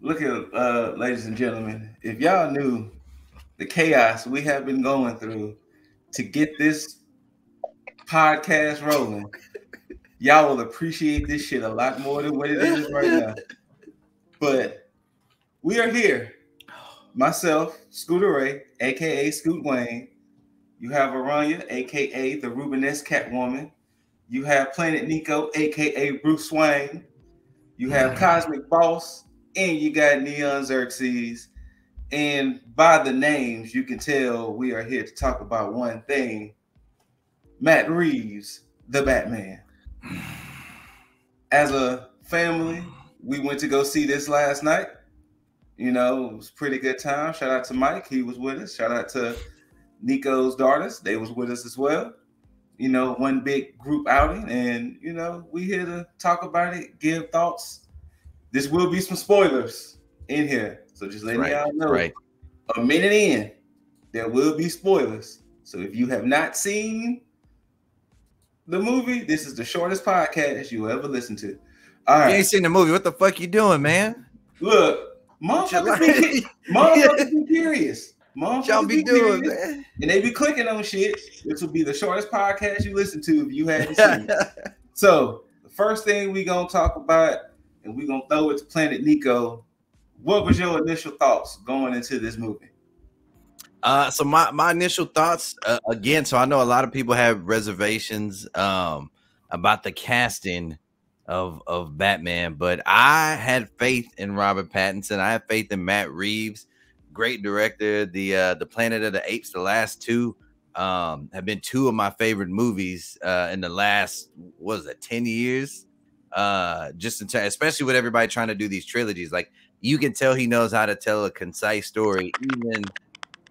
Look at ladies and gentlemen, if y'all knew the chaos we have been going through to get this podcast rolling, y'all will appreciate this shit a lot more than what it is right now. But we are here. Myself, Scooter Ray, aka Scoot Wayne. You have Aranya, aka the Rubenesque Catwoman. You have Planet Niko, aka Bruce Wayne. You have Cosmic Boss, and you got NEONXERXES. And by the names, you can tell we are here to talk about one thing: Matt Reeves, the Batman. As a family, we went to go see this last night. You know, it was a pretty good time. Shout out to Mike, he was with us. Shout out to Nico's daughters, they was with us as well. You know, one big group outing, and you know, we here to talk about it, give thoughts. This will be some spoilers in here, so just letting y'all know. Right. A minute in, there will be spoilers. So if you have not seen the movie, this is the shortest podcast you ever listen to. All right. You ain't seen the movie. What the fuck you doing, man? Look, motherfuckers be curious. Y'all be doing, man. And they be clicking on shit. This will be the shortest podcast you listen to if you hadn't seen it. So the first thing we gonna talk about, and we gonna throw it to Planet Niko. What was your initial thoughts going into this movie? So my initial thoughts, again, so I know a lot of people have reservations about the casting of Batman, but I had faith in Robert Pattinson. I had faith in Matt Reeves, great director. The Planet of the Apes, the last two have been two of my favorite movies in the last, 10 years? Just in time, especially with everybody trying to do these trilogies. Like, you can tell he knows how to tell a concise story, even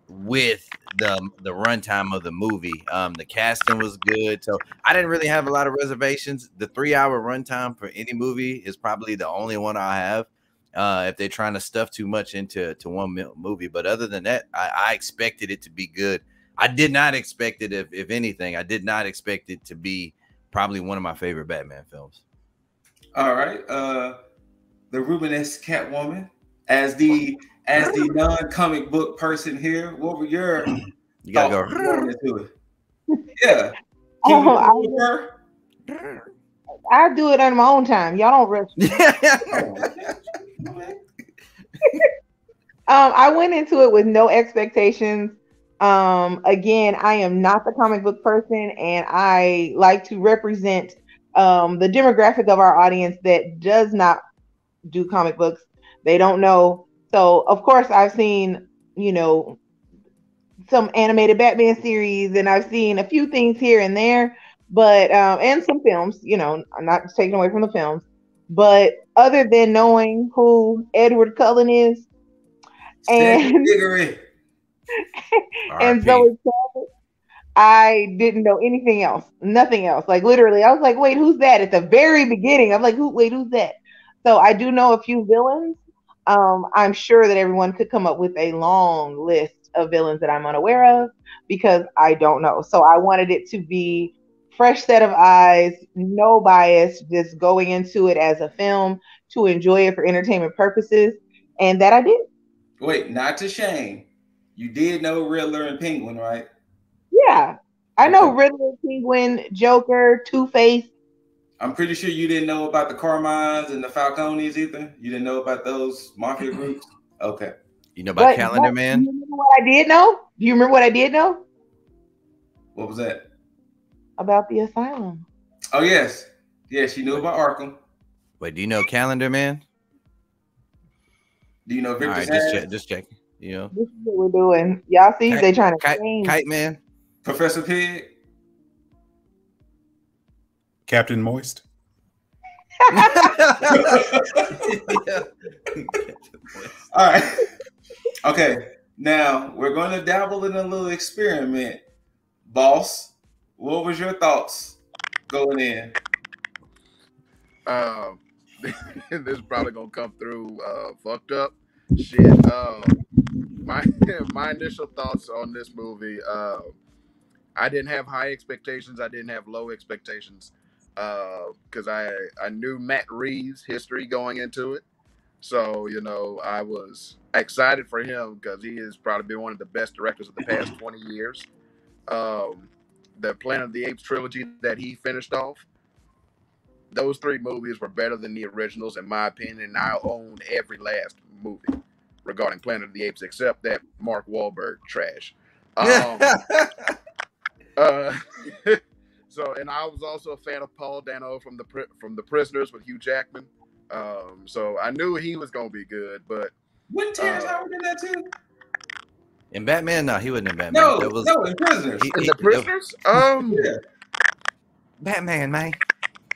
with the runtime of the movie. The casting was good, so I didn't really have a lot of reservations. The 3-hour runtime for any movie is probably the only one I have if they're trying to stuff too much into one movie. But other than that, I expected it to be good. I did not expect it, if anything, I did not expect it to be probably one of my favorite Batman films. All right, the Rubenesque Catwoman, as the non-comic book person here, what were your you gotta go going into it? Yeah, can we do her? I do it on my own time. Y'all don't rush. I went into it with no expectations. Again, I am not the comic book person, and I like to represent the demographic of our audience that does not do comic books. They don't know. So, of course, I've seen, some animated Batman series, and I've seen a few things here and there, but and some films. I'm not taking away from the films, but other than knowing who Edward Cullen is, and Zoe Kravitz, I didn't know anything else, nothing else. Like, literally, I was like, wait, who's that? At the very beginning, I'm like, who's that? So I do know a few villains. I'm sure that everyone could come up with a long list of villains that I'm unaware of, because I don't know. So I wanted it to be fresh set of eyes, no bias, just going into it as a film to enjoy it for entertainment purposes. And that I did. Wait, not to shame. You did know Riddler and Penguin, right? Yeah. I know Riddler, Penguin, Joker, Two-Face. I'm pretty sure you didn't know about the Carmines and the Falcones either. You didn't know about those mafia groups? Okay. You know about Calendar Man? Do you remember what I did know? Do you remember what I did know? What was that? About the asylum. Oh, yes. Yes, you knew about Arkham. Wait, do you know Calendar Man? Do you know Victor? All right, just check. You know. This is what we're doing. Y'all see, they trying to Kite Man. Professor Pig. Captain Moist. All right. Okay. Now we're going to dabble in a little experiment. Boss, what was your thoughts going in? This is probably gonna come through fucked up shit. My initial thoughts on this movie, I didn't have high expectations. I didn't have low expectations because I knew Matt Reeves' history going into it. So, I was excited for him because he has probably been one of the best directors of the past 20 years. The Planet of the Apes trilogy that he finished off, those 3 movies were better than the originals, in my opinion. And I own every last movie regarding Planet of the Apes except that Mark Wahlberg trash. So, and I was also a fan of Paul Dano from the Prisoners with Hugh Jackman. So I knew he was gonna be good, but Wasn't Terrence Howard in that too? In Batman? No, he wasn't in Batman. No, That was no, in Prisoners. in the Prisoners, Yeah. Batman, man.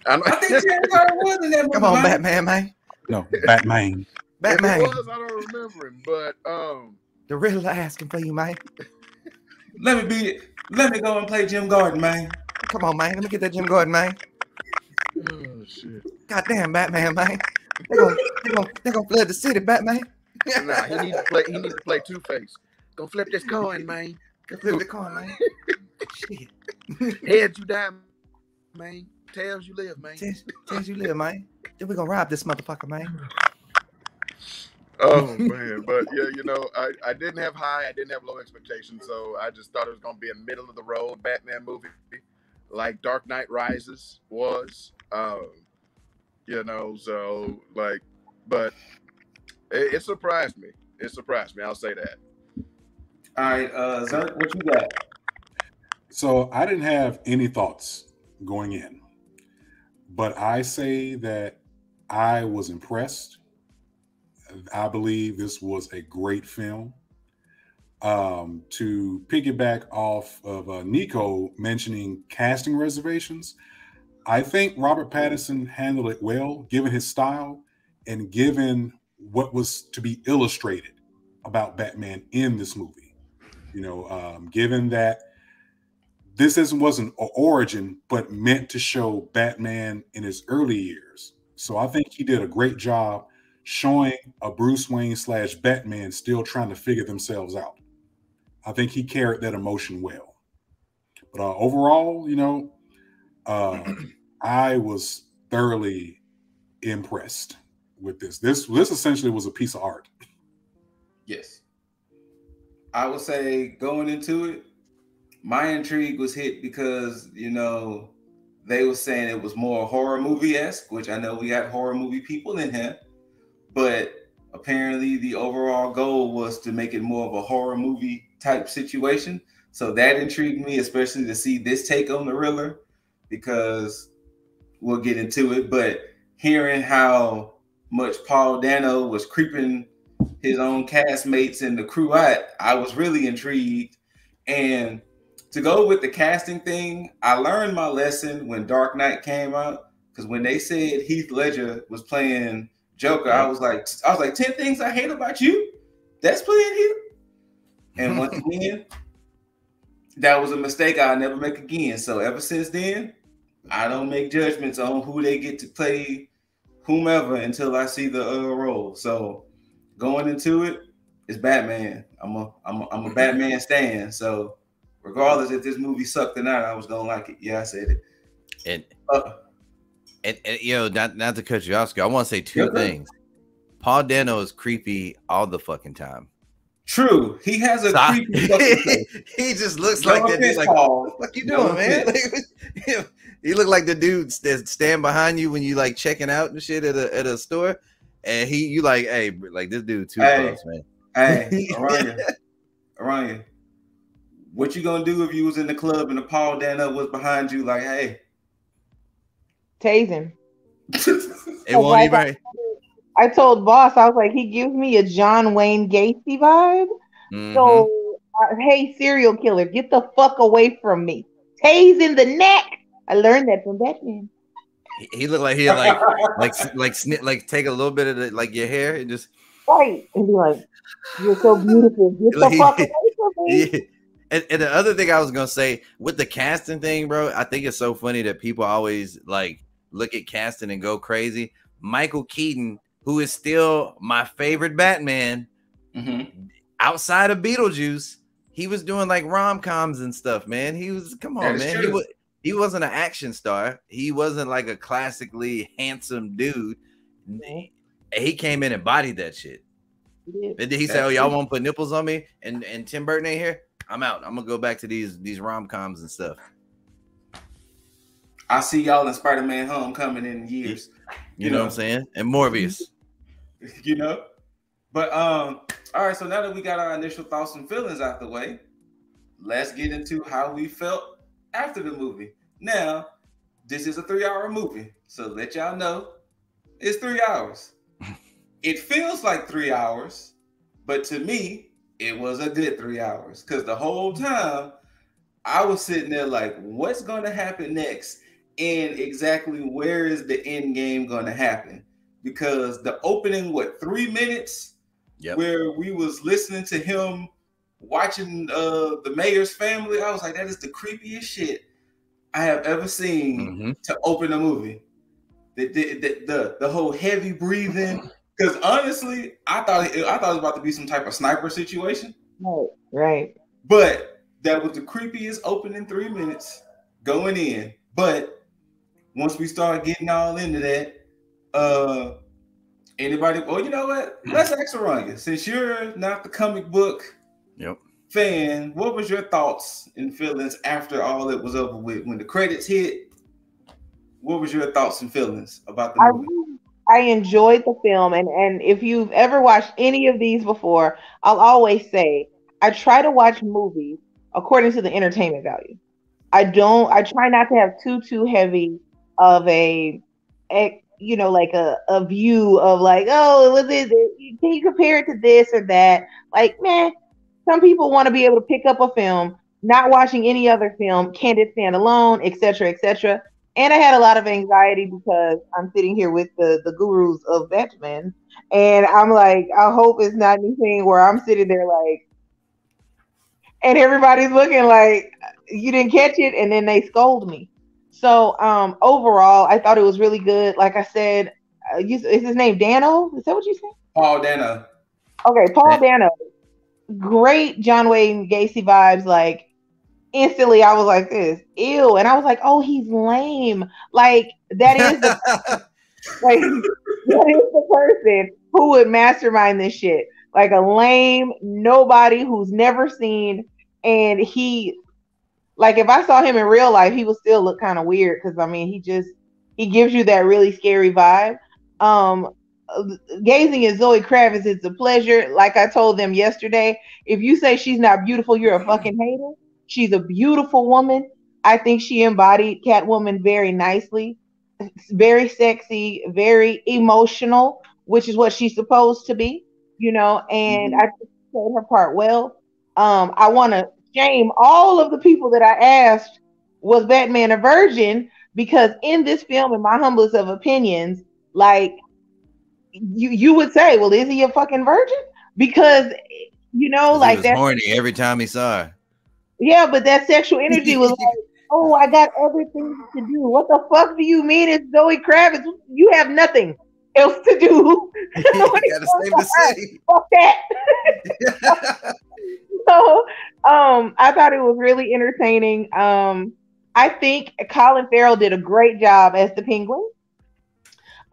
I think Terrence Howard was in that movie. Come on, Batman, man. No, Batman. Batman. If it was, I don't remember him, but The Riddler asking for you, man. Let me go and play Jim Gordon, man. Come on, man. Let me get that Jim Gordon, man. oh shit. Goddamn, Batman, man. They're gonna flood the city, Batman. Nah, he needs to play Two-Face. Go flip this coin, man. Go flip the coin, man. Shit. Heads you die, man. Tails you live, man. Tails you live, man. Then we gonna rob this motherfucker, man. Oh man, but yeah, I didn't have high, I didn't have low expectations, so I just thought it was gonna be a middle of the road Batman movie, like Dark Knight Rises was. So like, but it surprised me. It surprised me. I'll say that. All right, Zerk, what you got? So I didn't have any thoughts going in, but I say that I was impressed. I believe this was a great film. To piggyback off of Niko mentioning casting reservations, I think Robert Pattinson handled it well, given his style and given what was to be illustrated about Batman in this movie. Given that this wasn't an origin, but meant to show Batman in his early years. So I think he did a great job showing a Bruce Wayne / Batman still trying to figure themselves out. I think he carried that emotion well. But overall, I was thoroughly impressed with this. This essentially was a piece of art. Yes. I would say going into it, my intrigue was hit because, they were saying it was more horror movie-esque, which I know we got horror movie people in here, but apparently the overall goal was to make it more of a horror movie type situation. So that intrigued me, especially to see this take on the Riddler, because we'll get into it, but hearing how much Paul Dano was creeping his own castmates and the crew out, I was really intrigued. And to go with the casting thing, I learned my lesson when Dark Knight came out, because when they said Heath Ledger was playing Joker, I was like 10 things I hate about you. That's playing here. And once again, that was a mistake I'll never make again. So ever since then, I don't make judgments on who they get to play whomever until I see the role. So going into it, it's Batman. I'm a Batman stan. So regardless if this movie sucked or not, I was gonna like it. Yeah, I said it. And not to cut you off, Scott, I want to say two things. Paul Dano is creepy all the fucking time. True, he has a creepy fucking face. He just looks like that dude. Like, what you doing, man? Like, he look like the dude that stand behind you when you like checking out and shit at a store, and you like, hey, like this dude too close, man. Hey, Orion, what you gonna do if you was in the club and the Paul Dano was behind you? Like, hey, tase him. It won't even. I told Boss, I was like, he gives me a John Wayne Gacy vibe. Mm-hmm. So, hey, serial killer, get the fuck away from me. Tase in the neck. I learned that from Batman. He looked like he like take a little bit of the, like your hair and just right and be like, you're so beautiful. Get the fuck away from me. Yeah. And the other thing I was gonna say with the casting thing, bro, I think it's so funny that people always like look at casting and go crazy. Michael Keaton, who is still my favorite Batman, outside of Beetlejuice, he was doing like rom-coms and stuff, man. He was, come on, man. He wasn't an action star. He wasn't like a classically handsome dude. he came in and bodied that shit. Yeah. Then he said, "Oh, y'all won't put nipples on me," and Tim Burton ain't here. I'm out. I'm gonna go back to these rom-coms and stuff. I see y'all in Spider-Man Homecoming in years. You know what I'm saying? And Morbius. You know? But all right, so now that we got our initial thoughts and feelings out the way, let's get into how we felt after the movie. Now, this is a 3-hour movie, so let y'all know it's 3 hours. It feels like 3 hours, but to me, it was a good 3 hours because the whole time I was sitting there like, what's going to happen next? And exactly where is the end game going to happen? Because the opening, 3 minutes, where we was listening to him watching the mayor's family, I was like, that is the creepiest shit I have ever seen to open a movie. The whole heavy breathing, because honestly, I thought it was about to be some type of sniper situation. Right. But that was the creepiest opening 3 minutes going in. But once we start getting all into that, anybody? Well, you know what? Let's ask Aranya. Since you're not the comic book fan, what was your thoughts and feelings after all it was over with? When the credits hit, what was your thoughts and feelings about the movie? I enjoyed the film, and if you've ever watched any of these before, I'll always say I try to watch movies according to the entertainment value. I try not to have too heavy of a like a view of like, oh, was it? Can you compare it to this or that? Like, man, some people want to be able to pick up a film, not watching any other film, can it stand alone, etc., etc. And I had a lot of anxiety because I'm sitting here with the gurus of Batman, and I'm like, I hope it's not anything where I'm sitting there like, and everybody's looking like you didn't catch it, and then they scold me. So overall, I thought it was really good. Like I said, is his name Dano? Is that what you said? Paul Dano. Okay, Paul Dano. Great John Wayne Gacy vibes. Like instantly, I was like, "This ew," and I was like, "Oh, he's lame." Like that is the person who would mastermind this shit. Like a lame nobody who's never seen, and he. Like if I saw him in real life, he would still look kind of weird because I mean he gives you that really scary vibe. Gazing at Zoe Kravitz is a pleasure. Like I told them yesterday, if you say she's not beautiful, you're a fucking hater. She's a beautiful woman. I think she embodied Catwoman very nicely. Very sexy, very emotional, which is what she's supposed to be, and I think she played her part well. I want to shame all of the people that I asked, was Batman a virgin? Because in this film, in my humblest of opinions, like you would say, well, is he a fucking virgin? Because like he was horny every time he saw her. Yeah, but that sexual energy was like, oh, I got other things to do. What the fuck do you mean it's Zoe Kravitz? You have nothing else to do. You gotta save the city. Fuck that. So, I thought it was really entertaining. I think Colin Farrell did a great job as the Penguin.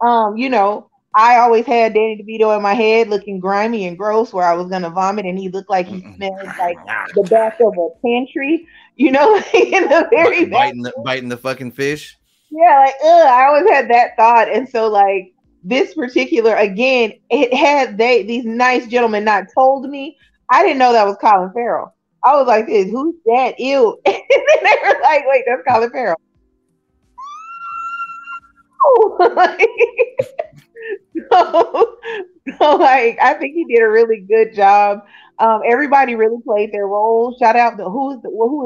I always had Danny DeVito in my head looking grimy and gross where I was going to vomit, and he looked like he smelled like the back of a pantry, in the very biting the fucking fish. Yeah, like, I always had that thought. And so, like, this particular, again, it had these nice gentlemen not told me. I didn't know that was Colin Farrell. I was like, who's that? Ew. And then they were like, wait, that's Colin Farrell. So, like, I think he did a really good job. Everybody really played their role. Shout out to who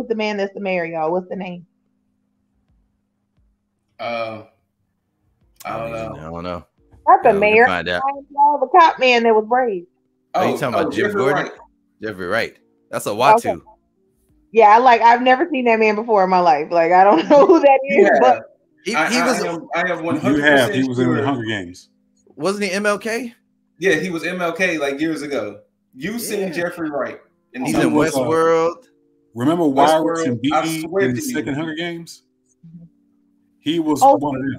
is the man that's the mayor, y'all? What's the name? I don't know. Not the mayor. Find out. The cop man that was brave. Oh, you talking about Jim Gordon? Wright. Jeffrey Wright. That's a Watu. Okay. Yeah, I've never seen that man before in my life. Like, I don't know who that is, but I am 100%. He was in the Hunger Games. Wasn't he MLK? Yeah, he was MLK like years ago. You've seen Jeffrey Wright. And he's in Westworld. Remember Wildrocks and BE in the second Hunger Games? He was one of them.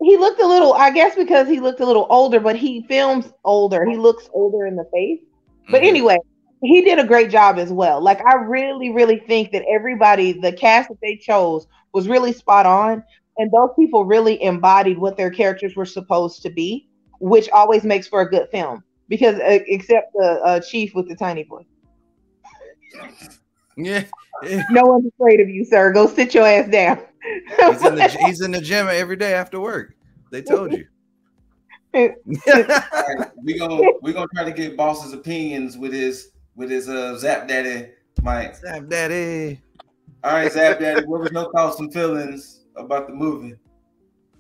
He looked a little, I guess because he looked a little older, but he films older. He looks older in the face. But anyway, he did a great job as well. Like, I really, really think that everybody, the cast that they chose was really spot on. And those people really embodied what their characters were supposed to be, which always makes for a good film. Because, except the chief with the tiny voice. Yeah. No one's afraid of you, sir. Go sit your ass down. He's in the gym every day after work. They told you. Right, we're gonna try to get boss's opinions with his Zap Daddy Mike. Zap Daddy. All right, Zap Daddy, what was your thoughts and feelings about the movie?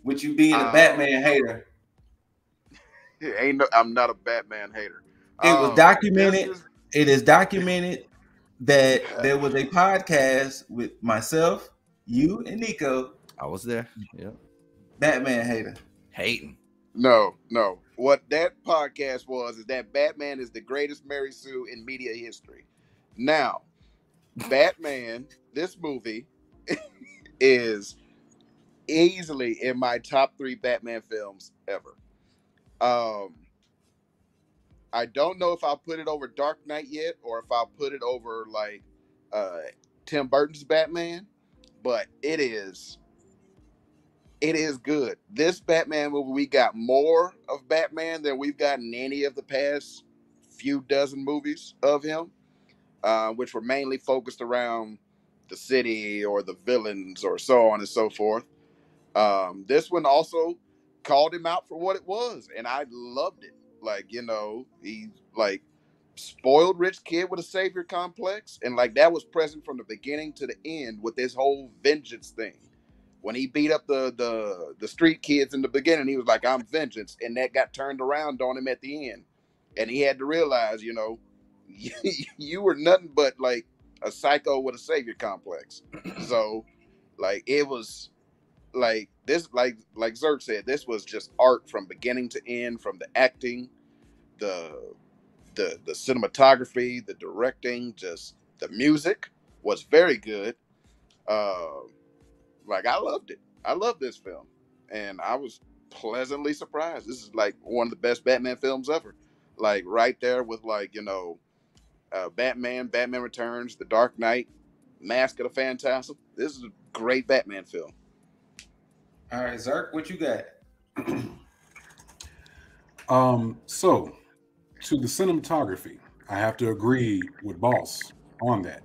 With you being a Batman hater. I'm not a Batman hater. It was documented. It is documented that there was a podcast with myself, you, and Nico. I was there. Yeah. Batman hater. Hating. No. What that podcast was is that Batman is the greatest Mary Sue in media history. Now, Batman, this movie is easily in my top 3 Batman films ever. I don't know if I'll put it over Dark Knight yet, or if I'll put it over like Tim Burton's Batman, but it is good. This Batman movie, we got more of Batman than we've gotten any of the past few dozen movies of him, which were mainly focused around the city or the villains or so on and so forth. This one also called him out for what it was, and I loved it. Like, he's like spoiled rich kid with a savior complex, and like that was present from the beginning to the end with this whole vengeance thing. When he beat up the street kids in the beginning, he was like, I'm vengeance, and that got turned around on him at the end, and he had to realize, you were nothing but like a psycho with a savior complex. So like it was like this, like Zerk said, this was just art from beginning to end, from the acting, the cinematography, the directing, just the music was very good. Like I loved it. I love this film, and I was pleasantly surprised. This is like one of the best Batman films ever. Like right there with like Batman Returns, The Dark Knight, Mask of the Phantasm. This is a great Batman film. All right, Zerk, what you got? So to the cinematography, I have to agree with Boss on that.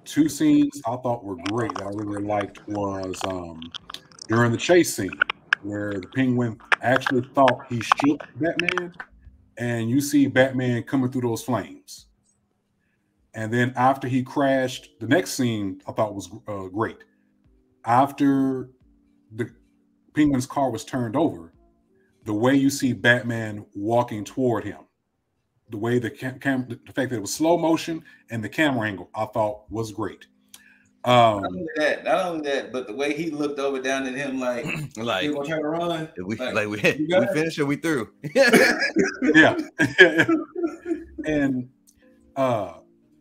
2 scenes I thought were great that I really liked was during the chase scene where the Penguin actually thought he shook Batman, and you see Batman coming through those flames. And then after he crashed, the next scene I thought was great. After the Penguin's car was turned over, the way you see Batman walking toward him, the way the fact that it was slow motion and the camera angle, I thought was great. Not only that, but the way he looked over down at him, like he gonna try to run. We finished or we through? Yeah. And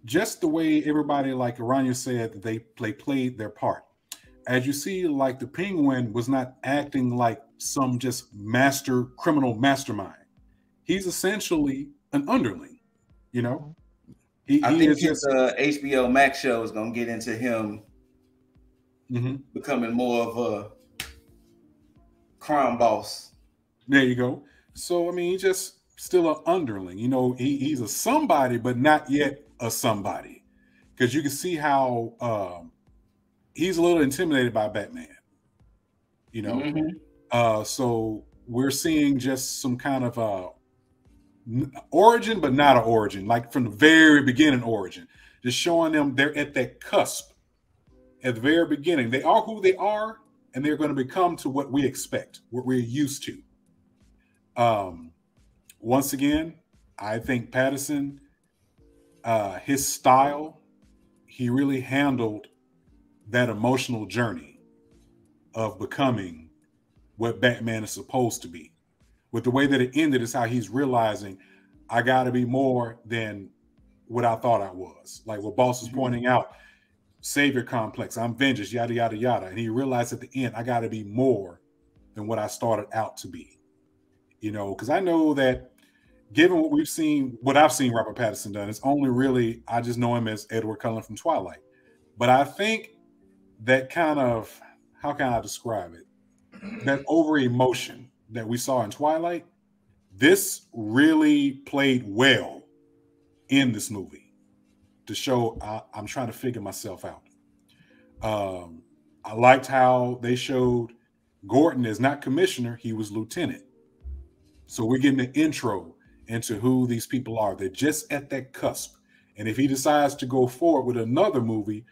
just the way everybody, like Aranya said, that they played their part. As you see, like the Penguin was not acting like some just criminal mastermind. He's essentially an underling, I think his HBO Max show is gonna get into him becoming more of a crime boss. There you go. So I mean, he's just still an underling. He's a somebody, but not yet a somebody, because you can see how he's a little intimidated by Batman. So we're seeing just some kind of origin, but not an origin, like from the very beginning origin, just showing them they're at that cusp at the very beginning. They are who they are, and they're going to become to what we expect, what we're used to. Once again, I think Pattinson, his style, he really handled that emotional journey of becoming what Batman is supposed to be. With the way that it ended is how he's realizing, I got to be more than what I thought I was. Like what Boss was pointing out, savior complex, I'm vengeance, yada, yada, yada. And he realized at the end, I got to be more than what I started out to be. You know, because I know that given what I've seen Robert Pattinson done, it's only really, I just know him as Edward Cullen from Twilight. But I think that kind of, how can I describe it? That over emotion that we saw in Twilight, this really played well in this movie to show I'm trying to figure myself out. I liked how they showed Gordon is not commissioner, he was lieutenant. So we're getting an intro into who these people are. They're just at that cusp. And if he decides to go forward with another movie,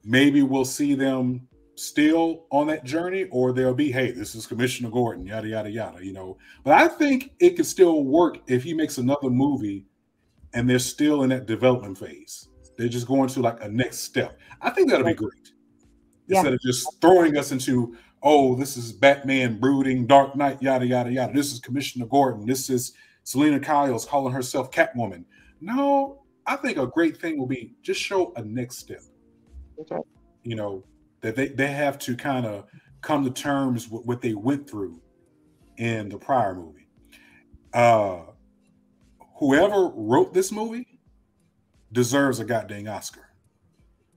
maybe we'll see them still on that journey, or they'll be, hey, this is Commissioner Gordon, yada, yada, yada, you know. But I think it could still work if he makes another movie and they're still in that development phase. They're just going to like a next step. I think that'll be great. Yeah. Instead of just throwing us into, oh, this is Batman brooding, Dark Knight, yada, yada, yada. This is Commissioner Gordon. This is Selena Kyle's calling herself Catwoman. No, I think a great thing will be just show a next step. Okay. You know, that they have to kind of come to terms with what they went through in the prior movie. Whoever wrote this movie deserves a goddamn Oscar.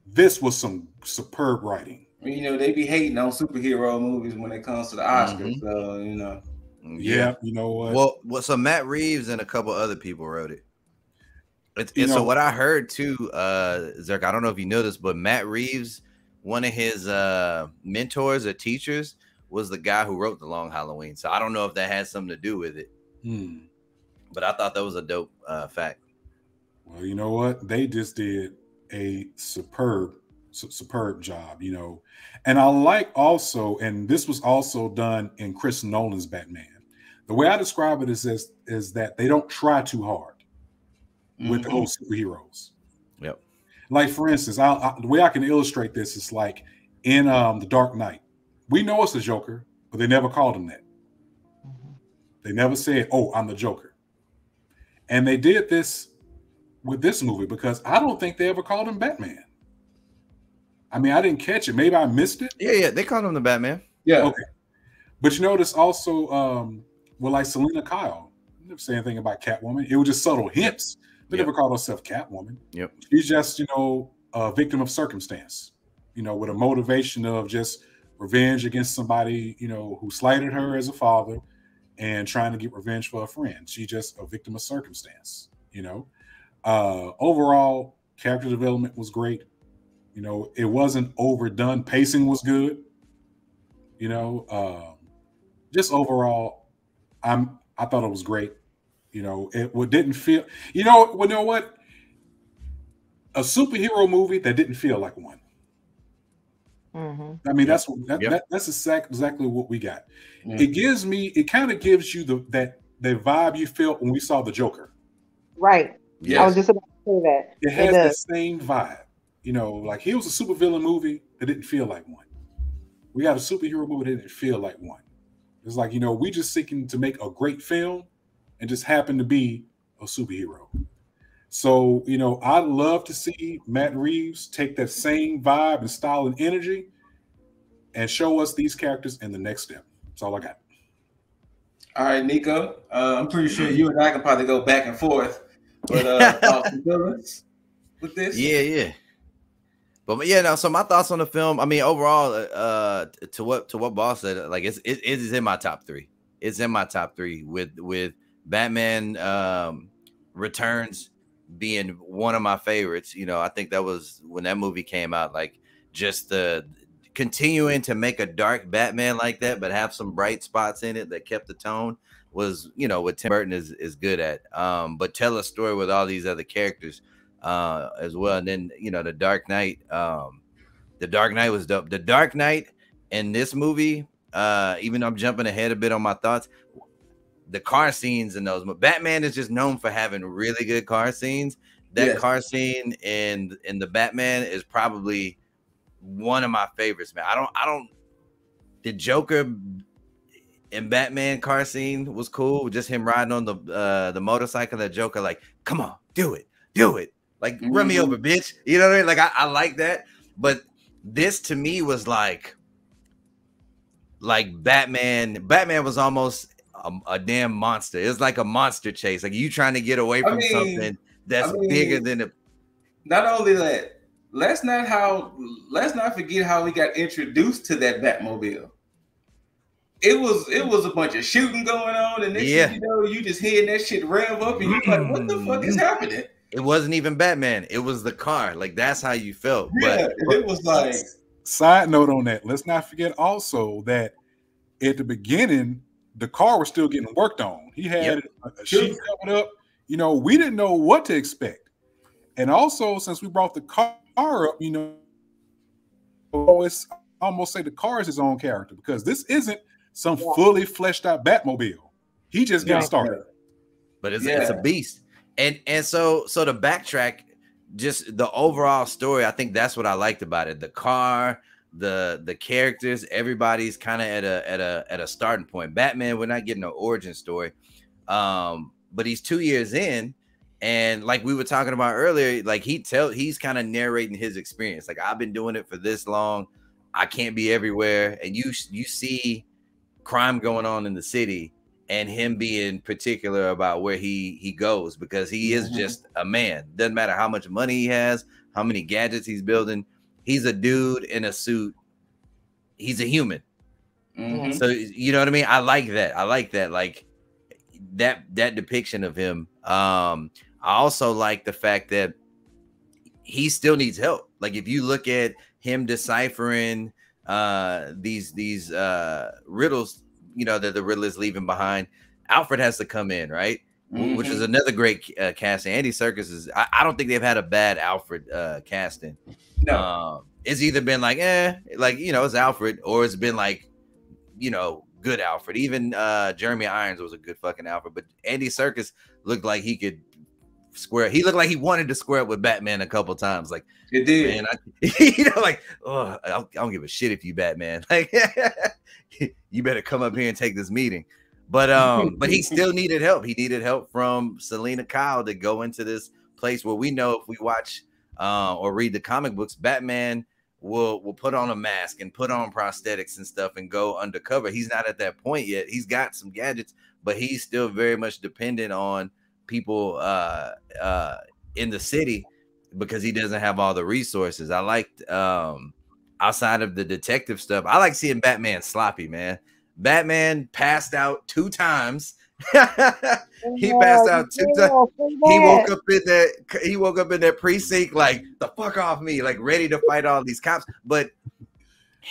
This was some superb writing. You know, they be hating on superhero movies when it comes to the Oscars. So, you know. Yeah, you know what? Well, so Matt Reeves and a couple other people wrote it. So what I heard too, Zerk, I don't know if you know this, but Matt Reeves, one of his mentors or teachers, was the guy who wrote The Long Halloween. So I don't know if that has something to do with it. But I thought that was a dope fact. Well, you know what? They just did a superb job, you know. And I like also, and this was also done in Chris Nolan's Batman. The way I describe it is that they don't try too hard with the whole superheroes. Yep. Like, for instance, the way I can illustrate this is like in The Dark Knight. We know it's the Joker, but they never called him that. They never said, oh, I'm the Joker. And they did this with this movie because I don't think they ever called him Batman. I mean, I didn't catch it. Maybe I missed it. Yeah, they called him the Batman. Yeah. Okay. But you notice also, like Selena Kyle, they never say anything about Catwoman. It was just subtle hints. They never called herself Catwoman. Yep. She's just, you know, a victim of circumstance, you know, with a motivation of just revenge against somebody, you know, who slighted her as a father and trying to get revenge for a friend. She's just a victim of circumstance, you know. Overall, character development was great. You know, it wasn't overdone. Pacing was good. You know, just overall, I thought it was great. You know, it didn't feel. You know what? A superhero movie that didn't feel like one. I mean, that's exactly what we got. It kind of gives you that vibe you felt when we saw the Joker. Right. Yes. I was just about to say that. It has the same vibe. You know, like he was a supervillain movie that didn't feel like one. We got a superhero movie that didn't feel like one. It's like, you know, we just seeking to make a great film and just happen to be a superhero. So, you know, I'd love to see Matt Reeves take that same vibe and style and energy and show us these characters in the next step. That's all I got. All right, Niko. I'm pretty sure you and I can probably go back and forth. But thoughts and feelings with this? Yeah. But yeah, no. So my thoughts on the film. I mean, overall, to what Boss said, like it is in my top 3. It's in my top 3 with Batman Returns being one of my favorites. You know, I think that was when that movie came out. Like just the continuing to make a dark Batman like that, but have some bright spots in it that kept the tone was, you know, what Tim Burton is good at. But tell a story with all these other characters. As well, and then you know the Dark Knight. The Dark Knight was dope. The Dark Knight in this movie, even though I'm jumping ahead a bit on my thoughts, the car scenes in those. Batman is just known for having really good car scenes. That car scene in the Batman is probably one of my favorites, man. I don't. The Joker in Batman car scene was cool. Just him riding on the motorcycle. The Joker like, come on, do it. Like, run me over, bitch. You know what I mean? Like, I like that. But this, to me, was like, like Batman was almost a damn monster. It was like a monster chase. Like you trying to get away from something that's bigger than a. Not only that, let's not forget how we got introduced to that Batmobile. It was a bunch of shooting going on, and next thing you know, you just hearing that shit rev up, and you're like, "What the fuck is happening?" It wasn't even Batman. It was the car. Like that's how you felt. Yeah, but it was like. Side note on that. Let's not forget also that at the beginning, the car was still getting worked on. He had a sheet coming up. You know, we didn't know what to expect. And also, since we brought the car up, you know, it's almost say the car is his own character because this isn't some fully fleshed out Batmobile. He just getting started. But it's a beast. And so to backtrack, just the overall story, I think that's what I liked about it. The car, the characters, everybody's kind of at a starting point. Batman, we're not getting an origin story. But he's 2 years in, and like we were talking about earlier, like he's kind of narrating his experience. Like I've been doing it for this long, I can't be everywhere, and you see crime going on in the city, and him being particular about where he goes because he is just a man. Doesn't matter how much money he has, how many gadgets he's building. He's a dude in a suit. He's a human. So you know what I mean? I like that. Like that depiction of him. I also like the fact that he still needs help. Like if you look at him deciphering these riddles, you know, that the Riddler is leaving behind, Alfred has to come in, right? Which is another great casting. Andy Serkis is. I don't think they've had a bad Alfred casting. No, it's either been like, like you know, it's Alfred, or it's been like, you know, good Alfred. Even Jeremy Irons was a good fucking Alfred, but Andy Serkis looked like he could square. He looked like he wanted to square up with Batman a couple times. Like it did, man. You know, like, oh, I don't give a shit if you Batman. Like, you better come up here and take this meeting. But he still needed help. He needed help from Selena Kyle to go into this place where we know if we watch or read the comic books, Batman will put on a mask and put on prosthetics and stuff and go undercover. He's not at that point yet. He's got some gadgets, but he's still very much dependent on people in the city because he doesn't have all the resources. I liked outside of the detective stuff, I like seeing Batman sloppy, man. Batman passed out 2 times. He passed out 2 times. He woke up in that precinct like, the fuck off me, like ready to fight all these cops. But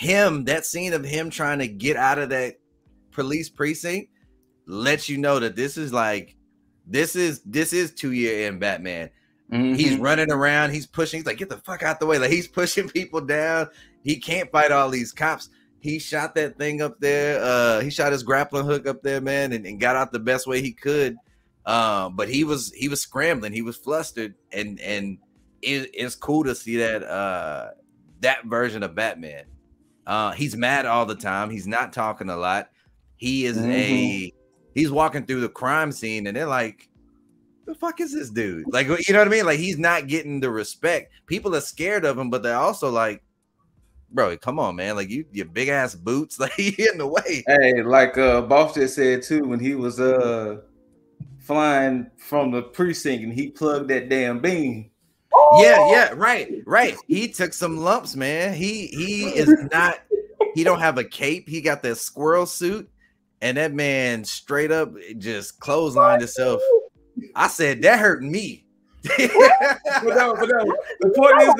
that scene of him trying to get out of that police precinct lets you know that this is 2 year in Batman. He's running around, he's pushing, he's like, get the fuck out the way. Like he's pushing people down. He can't fight all these cops. He shot that thing up there. He shot his grappling hook up there, man, and got out the best way he could. But he was scrambling. He was flustered, and it's cool to see that version of Batman. He's mad all the time. He's not talking a lot. He is he's walking through the crime scene, and they're like, the fuck is this dude? Like, you know what I mean? Like he's not getting the respect. People are scared of him, but they're also like, bro, come on, man. Like your big ass boots, like you in the way. Hey, like Boss just said too, when he was flying from the precinct and he plugged that damn beam. Yeah, right. He took some lumps, man. He is not, he don't have a cape. He got that squirrel suit, and that man straight up just clotheslined himself. I said that hurt me. but no. The point is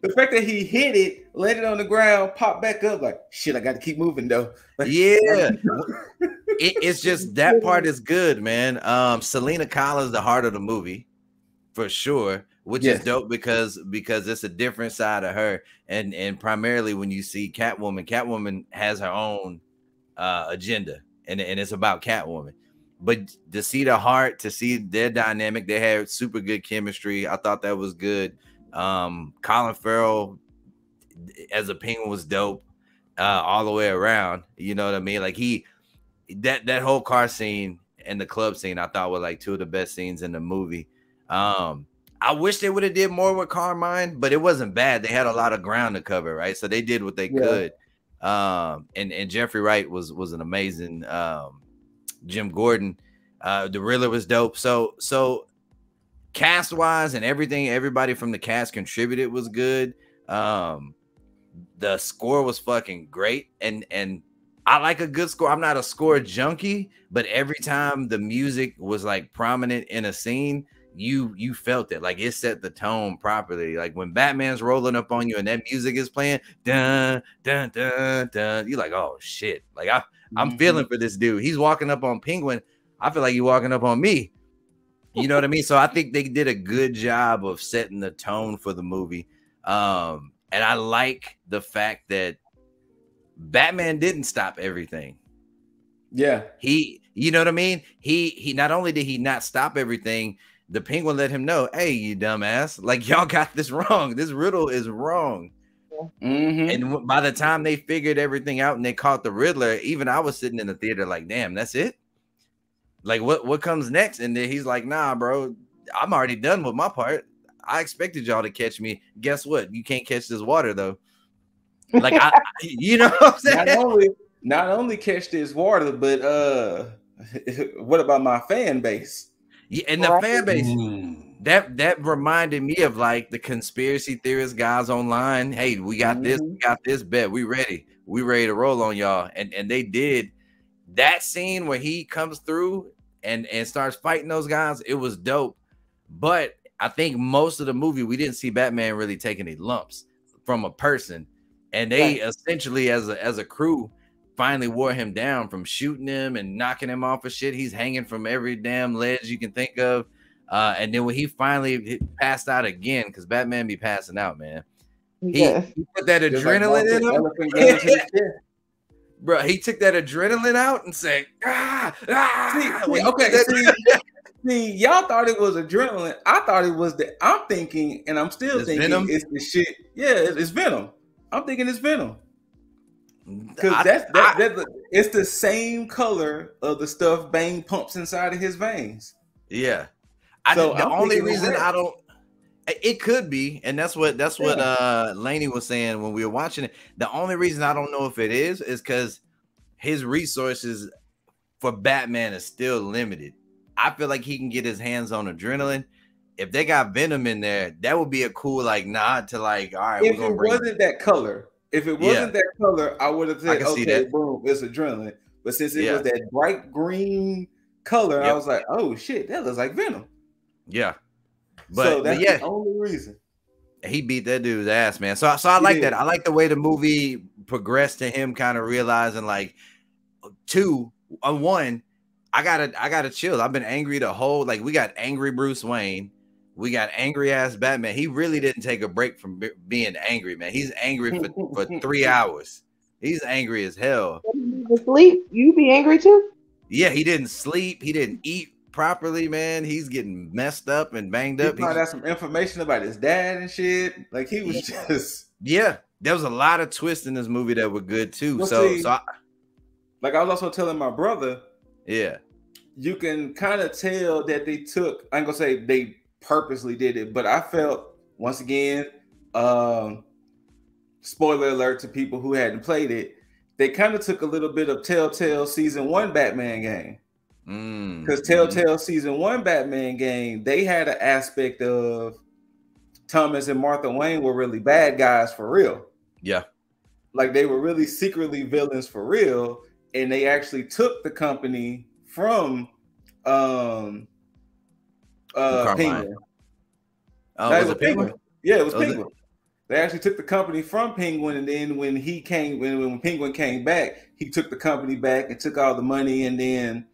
the fact that he hit it, laid it on the ground, popped back up, like shit. I got to keep moving though. Like, yeah, it's just that part is good, man. Selena Kyle is the heart of the movie for sure, which is dope because it's a different side of her, and primarily when you see Catwoman has her own agenda, and it's about Catwoman. But to see the heart, to see their dynamic, they had super good chemistry. I thought that was good. Colin Farrell as a Penguin was dope all the way around. You know what I mean? Like that whole car scene and the club scene, I thought were like 2 of the best scenes in the movie. I wish they would have did more with Carmine, but it wasn't bad. They had a lot of ground to cover, right? So they did what they could. And Jeffrey Wright was an amazing Jim Gordon. The Riddler was dope. So cast wise and everything, everybody from the cast contributed was good. The score was fucking great, and I like a good score. I'm not a score junkie, but every time the music was like prominent in a scene, you felt it. Like it set the tone properly. Like when Batman's rolling up on you and that music is playing, dun dun dun dun, you're like, oh shit. Like I'm feeling for this dude. He's walking up on Penguin. I feel like he's walking up on me. You know what I mean? So I think they did a good job of setting the tone for the movie. And I like the fact that Batman didn't stop everything. Yeah. You know what I mean? He not only did he not stop everything, the Penguin let him know, hey, you dumbass, like y'all got this wrong. This riddle is wrong. And by the time they figured everything out and they caught the Riddler, even I was sitting in the theater like, damn, that's it? Like what comes next? And then he's like, nah, bro, I'm already done with my part. I expected y'all to catch me. Guess what? You can't catch this water though. Like you know what I'm saying? Not only catch this water, but what about my fan base? Yeah, and the fan base that reminded me of like the conspiracy theorist guys online. Hey, we got this bet. We ready to roll on y'all. And they did that scene where he comes through and starts fighting those guys. It was dope. But I think most of the movie we didn't see Batman really take any lumps from a person, and they essentially as a crew finally wore him down from shooting him and knocking him off of shit. He's hanging from every damn ledge you can think of, and then when he finally passed out again, because Batman be passing out, man. He put that adrenaline in him. Bro, he took that adrenaline out and said, See, y'all thought it was adrenaline. I thought it was I'm thinking, and I'm still thinking Venom? It's the shit. Yeah, it's Venom. I'm thinking it's Venom. Because it's the same color of the stuff Bane pumps inside of his veins. Yeah. The only reason I don't, it could be, and that's what Laney was saying when we were watching it. The only reason I don't know if it is because his resources for Batman is still limited. I feel like he can get his hands on adrenaline. If they got Venom in there, that would be a cool like nod to like, all right. If it wasn't that color, I would have said, okay, boom, it's adrenaline. But since it was that bright green color, I was like, oh shit, that looks like Venom. Yeah, so that's the only reason. He beat that dude's ass, man. So I like that. I like the way the movie progressed to him kind of realizing like, one. I gotta chill. I've been angry the whole, like we got angry Bruce Wayne. We got angry ass Batman. He really didn't take a break from being angry, man. He's angry for 3 hours. He's angry as hell. You sleep? You be angry too? Yeah, he didn't sleep. He didn't eat properly, man. He's getting messed up and banged up. He found out some information about his dad and shit. Like he was just there was a lot of twists in this movie that were good too. Well, I was also telling my brother, you can kind of tell that they took, I ain't gonna say they purposely did it, but I felt, once again, spoiler alert to people who hadn't played it, they kind of took a little bit of Telltale Season 1 Batman game. Because Telltale Season 1 Batman game, they had an aspect of Thomas and Martha Wayne were really bad guys for real. Yeah. Like they were really secretly villains for real, and they actually took the company from Penguin. Was it Penguin? Yeah, it was Penguin. They actually took the company from Penguin, and then when Penguin came back, he took the company back and took all the money, and then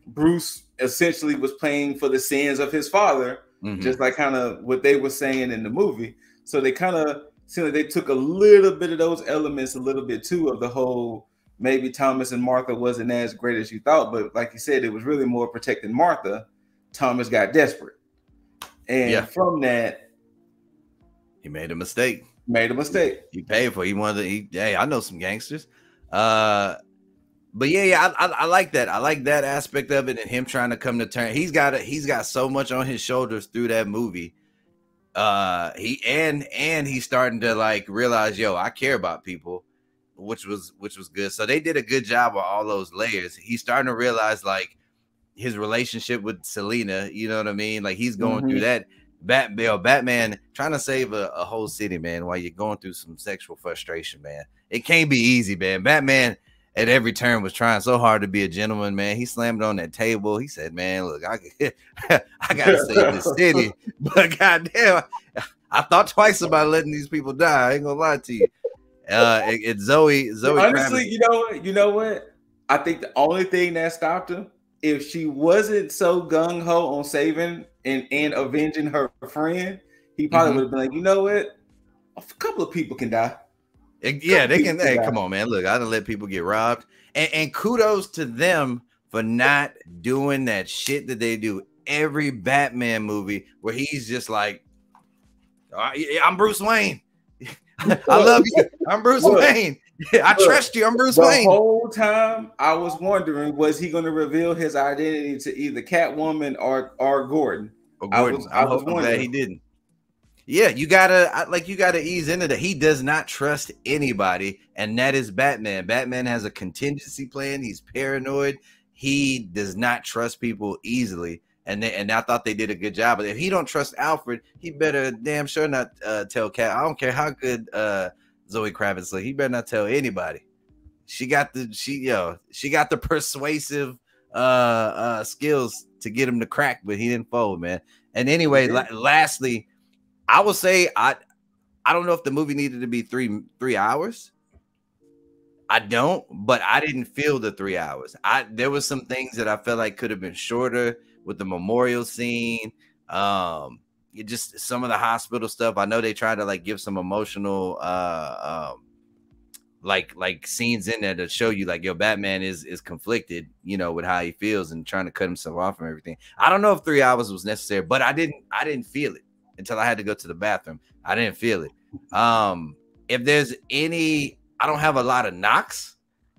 Bruce essentially was paying for the sins of his father, just like kind of what they were saying in the movie. So they kind of seemed like they took a little bit of those elements, a little bit too, of the whole maybe Thomas and Martha wasn't as great as you thought, but like you said, it was really more protecting Martha. Thomas got desperate. And from that, he made a mistake. He paid for it. He wanted to, hey, I know some gangsters. But I like that. I like that aspect of it and him trying to come to terms. He's got so much on his shoulders through that movie. He's starting to like realize, I care about people. which was good. So they did a good job of all those layers. He's starting to realize like his relationship with Selena, you know what I mean? Like he's going through that. Batman trying to save a whole city, man, while you're going through some sexual frustration, man. It can't be easy, man. Batman at every turn was trying so hard to be a gentleman, man. He slammed on that table. He said, man, look, I gotta save this city. But goddamn, I thought twice about letting these people die. I ain't gonna lie to you. It's Zoe. Honestly, Kravitz. you know what? I think the only thing that stopped him, if she wasn't so gung ho on saving and avenging her friend, he probably would have been like, you know what? A couple of people can die. They can. Hey, come on, man. Look, I done let people get robbed, and kudos to them for not doing that shit that they do every Batman movie where he's just like, I'm Bruce Wayne. I love you. I'm Bruce Wayne. I trust you. I'm Bruce Wayne. The whole time I was wondering, was he going to reveal his identity to either Catwoman or Gordon? I was wondering that he didn't. Yeah, you gotta ease into that. He does not trust anybody, and that is Batman. Batman has a contingency plan. He's paranoid. He does not trust people easily. And I thought they did a good job. But if he don't trust Alfred, he better damn sure not tell Cat. I don't care how good Zoe Kravitz look. He better not tell anybody. She got the persuasive skills to get him to crack, but he didn't fold, man. And anyway, lastly, I will say I don't know if the movie needed to be three hours. I don't, but I didn't feel the 3 hours. There was some things that I felt like could have been shorter with the memorial scene. Just some of the hospital stuff. I know they tried to like give some emotional like scenes in there to show you like, yo, Batman is conflicted, you know, with how he feels and trying to cut himself off from everything. I don't know if 3 hours was necessary, but I didn't feel it until I had to go to the bathroom. I didn't feel it. If there's any, I don't have a lot of knocks.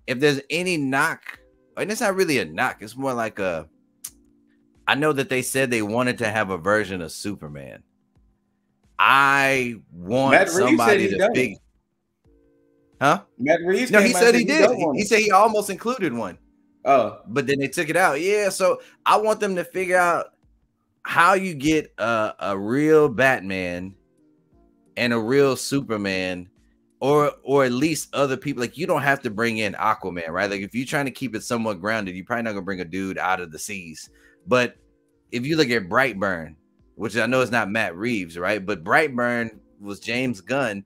If there's any knock, and it's not really a knock, it's more like I know that they said they wanted to have a version of Superman. I want somebody to figure. Huh? Matt Reeves? No, he said he did. He said he almost included one. Oh, but then they took it out. Yeah, so I want them to figure out how you get a real Batman and a real Superman, or at least other people. Like, you don't have to bring in Aquaman, right? Like, if you're trying to keep it somewhat grounded, you're probably not gonna bring a dude out of the seas. But if you look at Brightburn, which I know is not Matt Reeves, right? But Brightburn was James Gunn,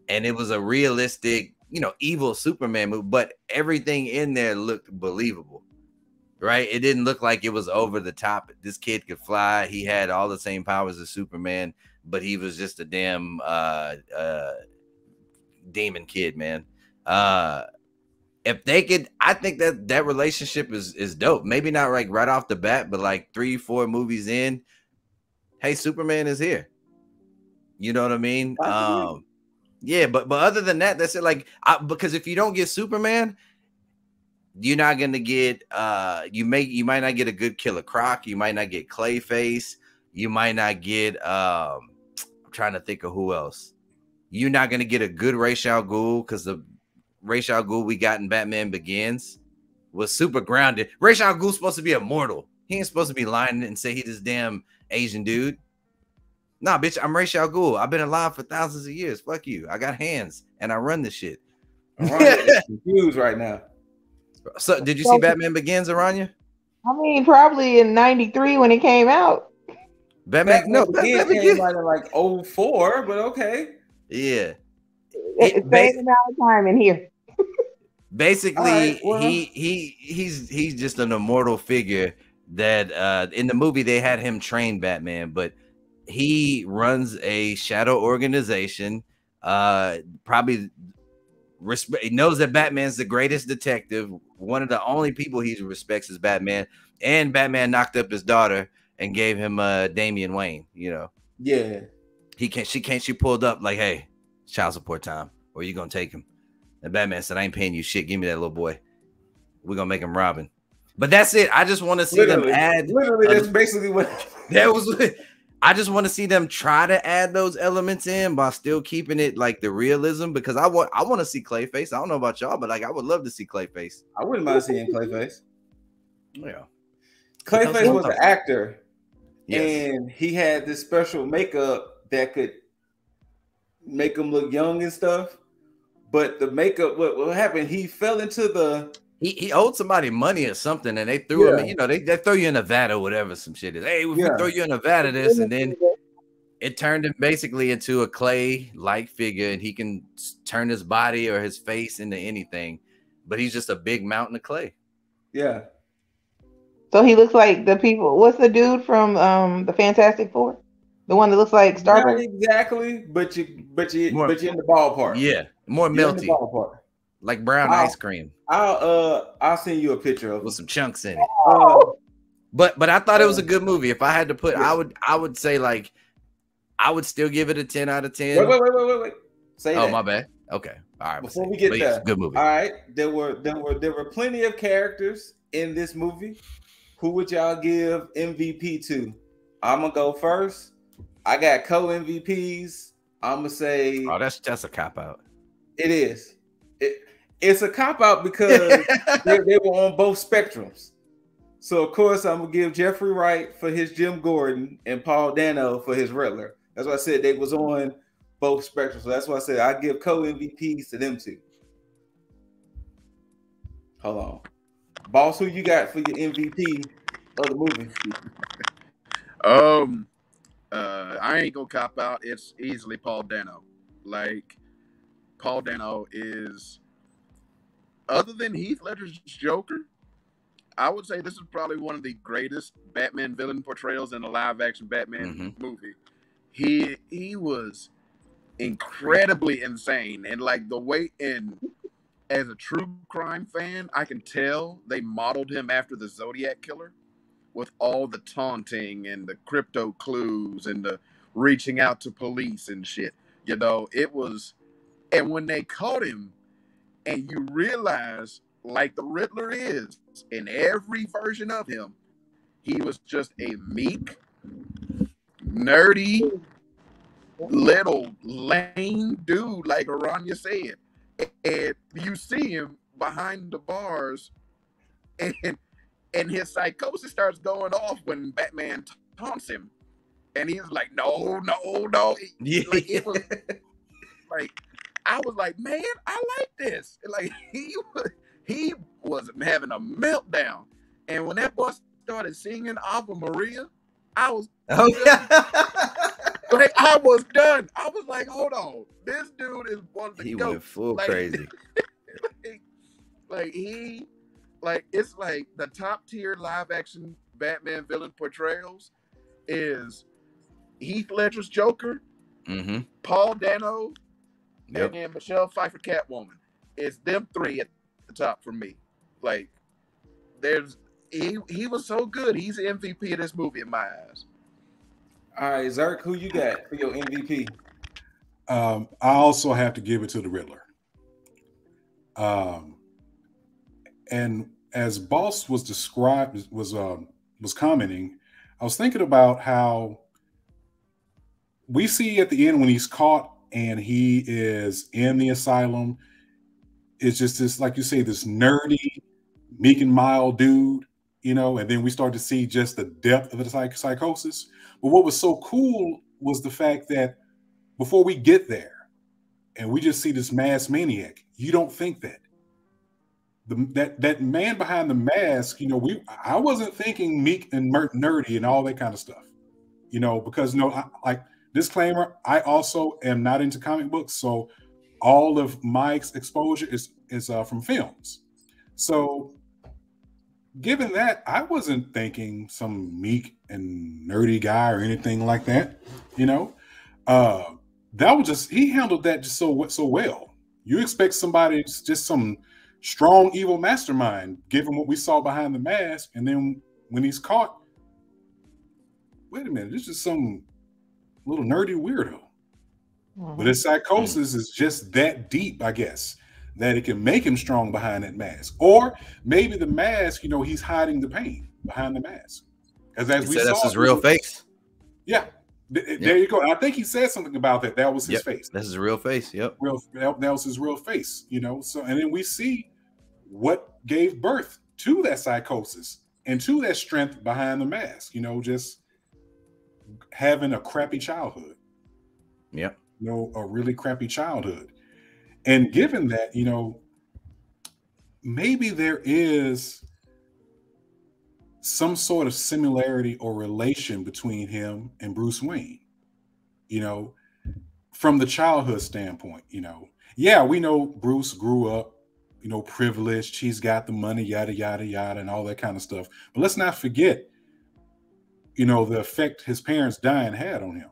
and it was a realistic, you know, evil Superman movie, but everything in there looked believable, right? It didn't look like it was over the top. This kid could fly. He had all the same powers as Superman, but he was just a damn demon kid, man. If they could, I think that relationship is dope. Maybe not like right off the bat, but like 3-4 movies in, hey, Superman is here. You know what I mean? Yeah, but other than that, that's it. Like, because if you don't get Superman, you're not gonna get you might not get a good Killer Croc. You might not get Clayface. You might not get I'm trying to think of who else. You're not gonna get a good Ra's al Ghul, because the Ra's al Ghul we got in Batman Begins was super grounded. Ra's al Ghul's supposed to be immortal. He ain't supposed to be lying and say he this damn Asian dude. Nah, bitch, I'm Ra's al Ghul. I've been alive for thousands of years. Fuck you. I got hands and I run this shit. Aranya confused right now. So, did you see Batman Begins, Aranya? I mean, probably in '93 when it came out. Batman Begins came out in like 04, but okay. Yeah. It's the same amount of time in here. Basically, he's just an immortal figure that in the movie they had him train Batman, but he runs a shadow organization. Probably he knows that Batman's the greatest detective. One of the only people he respects is Batman, and Batman knocked up his daughter and gave him Damian Wayne. You know, yeah. She pulled up like, hey, it's child support time, or you gonna take him? And Batman said, I ain't paying you shit. Give me that little boy. We're gonna make him Robin. But that's it. I just want to see them add. Literally, that's basically what that was. I just want to see them try to add those elements in while still keeping it like the realism, because I want to see Clayface. I don't know about y'all, but like I would love to see Clayface. I wouldn't mind seeing Clayface. Yeah, Clayface was an actor, yes. and he had this special makeup that could make him look young and stuff. But the makeup, what happened? He fell into the. He owed somebody money or something, and they threw him. You know, they throw you in Nevada, whatever some shit is. Hey, we throw you in Nevada, this, and then it turned him basically into a clay-like figure, and he can turn his body or his face into anything, but he's just a big mountain of clay. Yeah. So he looks like the people. What's the dude from the Fantastic Four? The one that looks like Starbucks? Not exactly, but you're in the ballpark. Yeah, more melty, like brown ice cream. I'll send you a picture of with some chunks in it. But I thought it was a good movie. If I had to put, I would say like I would still give it a 10 out of 10. Wait. Say that. My bad. Okay. All right. Before we get there, good movie. All right. There were plenty of characters in this movie. Who would y'all give MVP to? I'm gonna go first. I got co-MVPs. I'm gonna say. Oh, that's a cop out. It is. It's a cop out because they were on both spectrums. So of course I'm gonna give Jeffrey Wright for his Jim Gordon and Paul Dano for his Riddler. That's why I said they was on both spectrums. So that's why I said I give co-MVPs to them two. Hold on, boss. Who you got for your MVP of the movie? I ain't gonna cop out. It's easily Paul Dano. Like Paul Dano is, other than Heath Ledger's Joker, I would say this is probably one of the greatest Batman villain portrayals in a live-action Batman movie. He was incredibly insane, and like the way as a true crime fan, I can tell they modeled him after the Zodiac Killer, with all the taunting and the crypto clues and the reaching out to police and shit. You know, it was, and when they caught him, and you realize, like the Riddler is in every version of him, he was just a meek, nerdy, little lame dude, like Aranya said. And you see him behind the bars, and his psychosis starts going off when Batman taunts him, and he's like, "No." Yeah. Like, it was like, I was like, man, I like this. Like he was having a meltdown, and when that boy started singing Ave Maria, I was like, I was done. I was like, hold on, this dude is one of the He goats. went full like, crazy. Like it's like the top tier live action Batman villain portrayals is Heath Ledger's Joker, Paul Dano, and then Michelle Pfeiffer Catwoman. It's them three at the top for me. Like he was so good. He's the MVP of this movie in my eyes. All right, Zerk, who you got for your MVP? I also have to give it to the Riddler. And as Boss was commenting, I was thinking about how we see at the end when he's caught and he is in the asylum, it's just this, like you say, this nerdy, meek and mild dude, you know, and then we start to see just the depth of the psychosis. But what was so cool was the fact that before we get there and we just see this masked maniac, you don't think that. That man behind the mask, you know, I wasn't thinking meek and nerdy and all that kind of stuff, you know, because like disclaimer, I also am not into comic books, so all of my exposure is from films. So, given that, I wasn't thinking some meek and nerdy guy or anything like that, you know. That was just, he handled that just so well. You expect somebody, just some strong evil mastermind, given what we saw behind the mask, and then when he's caught, wait a minute, this is some little nerdy weirdo. But his psychosis is just that deep, I guess, that it can make him strong behind that mask. Or maybe the mask, you know, he's hiding the pain behind the mask. As we saw, that's his real face. Yeah, There you go. I think he said something about that. That was his face. That's his real face. Yep. That was his real face. So and then we see what gave birth to that psychosis and to that strength behind the mask. Just having a crappy childhood. Yep. A really crappy childhood. And given that, maybe there is some sort of similarity or relation between him and Bruce Wayne, from the childhood standpoint. Yeah, we know Bruce grew up, privileged. He's got the money, yada, yada, yada, and all that kind of stuff. But let's not forget, the effect his parents dying had on him.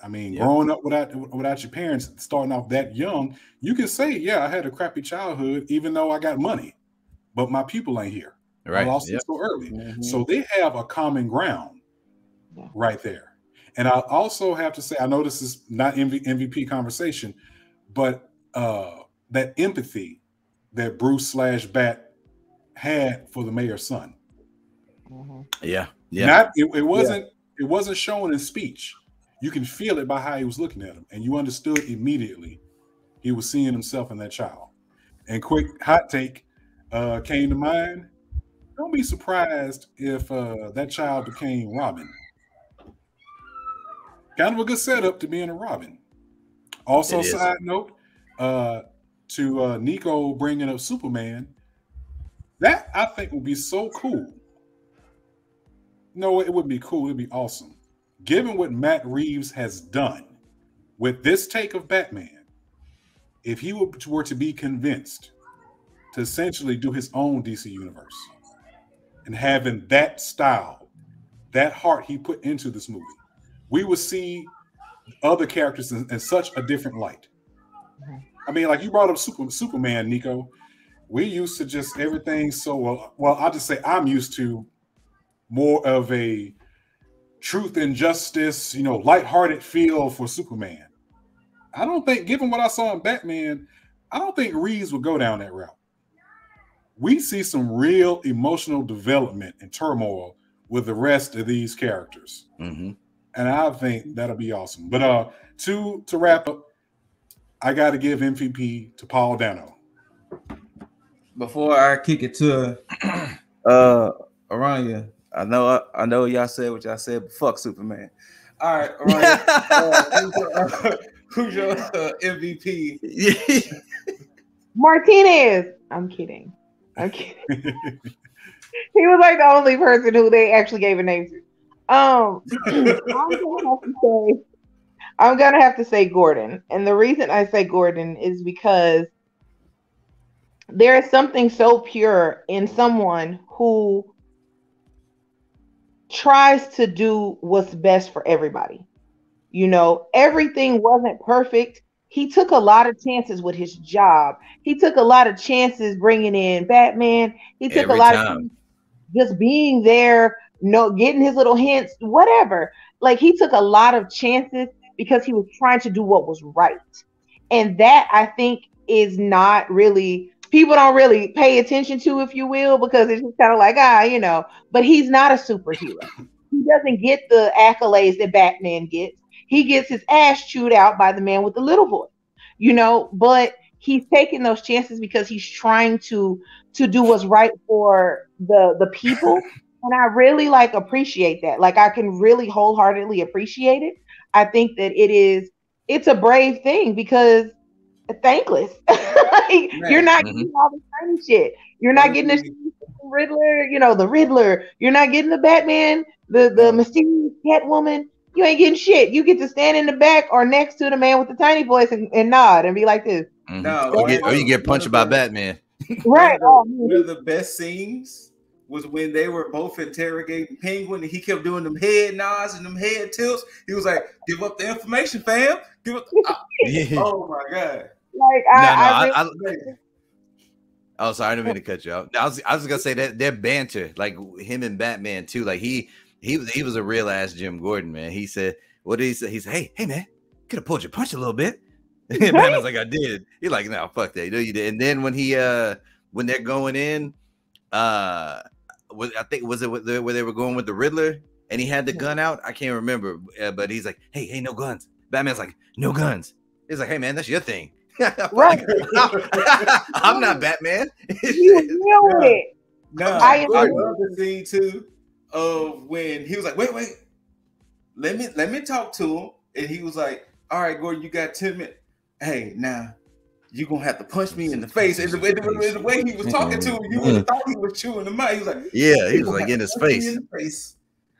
I mean, growing up without your parents, starting off that young, you can say, yeah, I had a crappy childhood, even though I got money, but my people ain't here. Right. I lost it so early. Mm-hmm. So they have a common ground right there. And I also have to say, I know this is not MVP conversation, but that empathy that Bruce / Bat had for the mayor's son. Mm-hmm. Yeah. It wasn't shown in speech. You can feel it by how he was looking at him, and you understood immediately he was seeing himself in that child. And quick hot take came to mind. Don't be surprised if that child became Robin. Kind of a good setup to being a Robin. Also, side note, to Niko bringing up Superman, that I think would be so cool. No, it would be cool. It'd be awesome. Given what Matt Reeves has done with this take of Batman, if he were to be convinced to essentially do his own DC universe and having that style, that heart he put into this movie, we would see other characters in such a different light. I mean, like you brought up Superman, Niko. We used to just everything so well. I'll just say I'm used to more of a truth and justice, lighthearted feel for Superman. I don't think, given what I saw in Batman, I don't think Reeves would go down that route. We see some real emotional development and turmoil with the rest of these characters. Mm-hmm. And I think that'll be awesome. But to wrap up, I got to give MVP to Paul Dano. Before I kick it to Aranya, I know y'all said what y'all said, but fuck Superman. All right, Aranya, who's your MVP? Martinez. I'm kidding. He was like the only person who they actually gave a name to. I'm gonna have to say Gordon, and the reason I say Gordon is because there is something so pure in someone who tries to do what's best for everybody. Everything wasn't perfect. He took a lot of chances with his job. He took a lot of chances bringing in Batman. He took a lot of chances just being there, getting his little hints, whatever. Like, he took a lot of chances because he was trying to do what was right. And that, I think, is not really, people don't really pay attention to, if you will, because it's just kind of like, but he's not a superhero. He doesn't get the accolades that Batman gets. He gets his ass chewed out by the man with the little voice, but he's taking those chances because he's trying to do what's right for the people. And I really appreciate that. I can really wholeheartedly appreciate it. I think that it's a brave thing because thankless. You're not getting all the tiny shit. You're not getting the Riddler, the Riddler. You're not getting the Batman, the mysterious Catwoman. You ain't getting shit. You get to stand in the back or next to the man with the tiny voice and nod and be like this. Mm-hmm. No, or you get punched by Batman. Right. One of the best scenes was when they were both interrogating Penguin and he kept doing them head nods and them head tilts. He was like, "Give up the information, fam. Give up." Oh my god! Oh, sorry, I didn't mean to cut you off. I was gonna say that their banter, like him and Batman too. Like he was a real ass Jim Gordon, man. He said, "What did he say?" He said, "Hey man, could have pulled your punch a little bit." And Batman's like, "I did." He's like, "No, fuck that. You know you did." And then when when they're going in, I think was it where they were going with the Riddler, and he had the gun out. I can't remember, but he's like, hey, no guns. Batman's like, no guns. He's like, hey man, that's your thing. Right. I'm not Batman. You knew it. No, I I love the scene too of when he was like, wait, let me talk to him, and he was like, all right, Gordon, you got 10 minutes. Hey, now you're gonna have to punch me in the face. And the way he was talking to him, you would have thought he was chewing him out. He was like, yeah, he was like in his face.